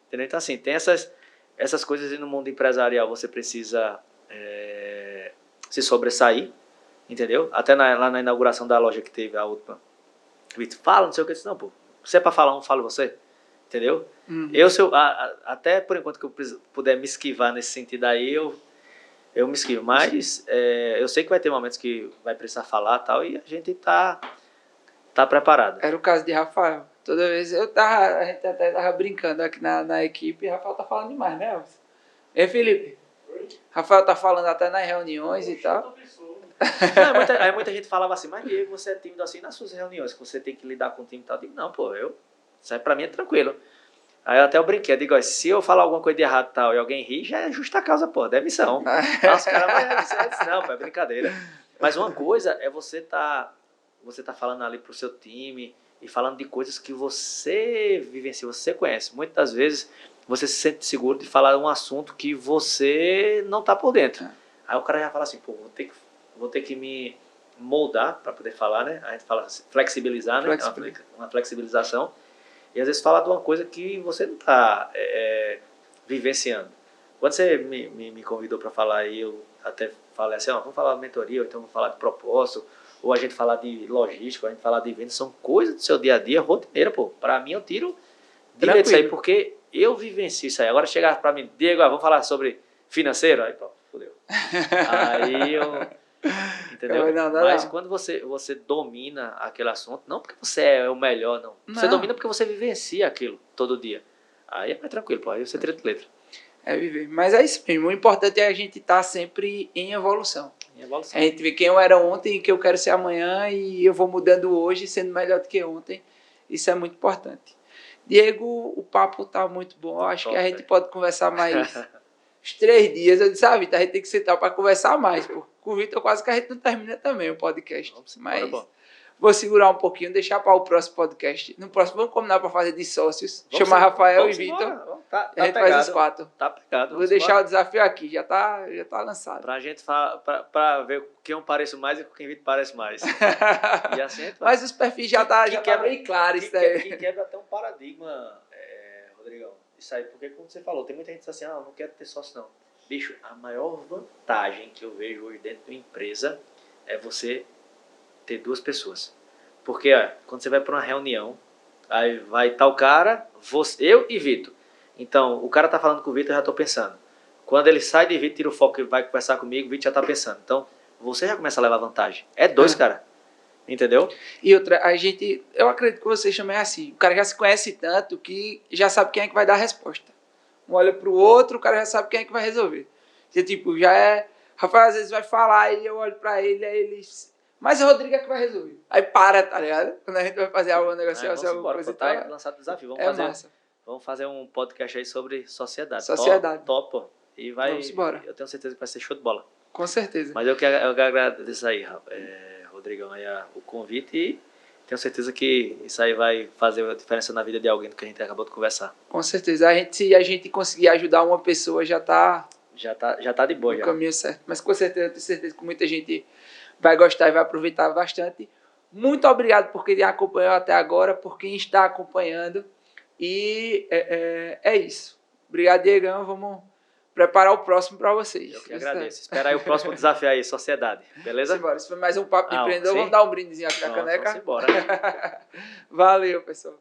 Entendeu? Então, assim, tem essas coisas e no mundo empresarial você precisa se sobressair, entendeu? Até lá na inauguração da loja que teve a última. Vitor, fala, não sei o que. Eu disse, não, pô, se é para falar, falo você. Entendeu? Até por enquanto que eu puder me esquivar nesse sentido aí, eu me esquivo, mas eu sei que vai ter momentos que vai precisar falar e tal, e a gente tá preparado. Era o caso de Rafael. Toda vez a gente até tava brincando aqui na equipe, e Rafael tá falando demais, né, Elvis? Ei, Felipe? Oi? Rafael tá falando até nas reuniões e tal. Não, aí muita gente falava assim, mas Diego, você é tímido assim nas suas reuniões, que você tem que lidar com o time e tal. Eu digo, não, pô, isso aí pra mim é tranquilo. Aí eu até brinquei, eu digo, se eu falar alguma coisa de errado e tal, e alguém rir, já é justa causa, pô, demissão. Aí os caras, mas não, pô, é brincadeira. Mas uma coisa é você tá falando ali pro seu time e falando de coisas que você vivencia, você conhece. Muitas das vezes você se sente seguro de falar um assunto que você não tá por dentro. Aí o cara já fala assim, pô, vou ter que me moldar para poder falar, né? A gente fala assim, flexibilizar, né? Uma flexibilização. E às vezes falar de uma coisa que você não está vivenciando. Quando você me convidou para falar aí, eu até falei assim, vamos falar de mentoria, ou então vamos falar de propósito, ou a gente falar de logística, ou a gente falar de vendas, são coisas do seu dia a dia, rotineira, pô. Para mim, eu tiro direito disso aí, porque eu vivencio isso aí. Agora chegar para mim, Diego, vamos falar sobre financeiro? Aí, pô, fodeu. Aí entendeu? Mas quando você domina aquele assunto, não porque você é o melhor, não. Você domina porque você vivencia aquilo todo dia. Aí é mais tranquilo, pô. Aí você tira de letra. É viver. Mas é isso mesmo. O importante é a gente estar sempre em evolução. Em evolução. A gente vê quem eu era ontem e que eu quero ser amanhã e eu vou mudando hoje, sendo melhor do que ontem. Isso é muito importante. Diego, o papo tá muito bom. Eu acho que a gente pode conversar mais uns 3 dias. Eu disse, Vitor, a gente tem que sentar para conversar mais. Pô. Com o Vitor quase que a gente não termina também o podcast. Mas vou segurar um pouquinho, deixar para o próximo podcast. No próximo vamos combinar para fazer de sócios. Chamar Rafael e Vitor. Tá a gente faz os 4. Tá pegado. Vou deixar o desafio aqui, já tá lançado. Pra gente pra ver quem eu pareço mais e com quem Vitor parece mais. E assim, mas os perfis já tá bem claros. Que quebra até um paradigma, Rodrigão. Isso aí, porque como você falou, tem muita gente que diz assim, não quero ter sócio não. Bicho, a maior vantagem que eu vejo hoje dentro de uma empresa é você ter 2 pessoas. Porque quando você vai para uma reunião, aí vai tal cara, eu e Vitor. Então, o cara tá falando com o Vitor, eu já tô pensando. Quando ele sai de Vitor, tira o foco e vai conversar comigo, o Vitor já tá pensando. Então, você já começa a levar vantagem. É 2, cara. Entendeu? E outra, eu acredito que vocês também é assim. O cara já se conhece tanto que já sabe quem é que vai dar a resposta. Um olha pro outro, o cara já sabe quem é que vai resolver. Você, tipo, Rafael às vezes vai falar e eu olho pra ele, aí ele... Mas o Rodrigo é que vai resolver. Aí para, tá ligado? Quando a gente vai fazer alguma negociação, alguma coisa. Tá lançado o desafio. Vamos fazer um podcast aí sobre sociedade. Top. E vamos embora. Eu tenho certeza que vai ser show de bola. Com certeza. Mas eu quero agradecer aí, Rodrigão, aí o convite e tenho certeza que isso aí vai fazer a diferença na vida de alguém do que a gente acabou de conversar. Com certeza. Se a gente conseguir ajudar uma pessoa, já tá de boa. No caminho certo. Mas com certeza, eu tenho certeza que muita gente vai gostar e vai aproveitar bastante. Muito obrigado por quem acompanhou até agora, por quem está acompanhando. E é isso. Obrigado, Diegão. Vamos preparar o próximo para vocês. Eu que agradeço. Espera aí o próximo desafio aí, sociedade. Beleza? Simbora. Se for mais um papo de empreendedor, vamos dar um brindezinho aqui na caneca. Vamos embora. Valeu, pessoal.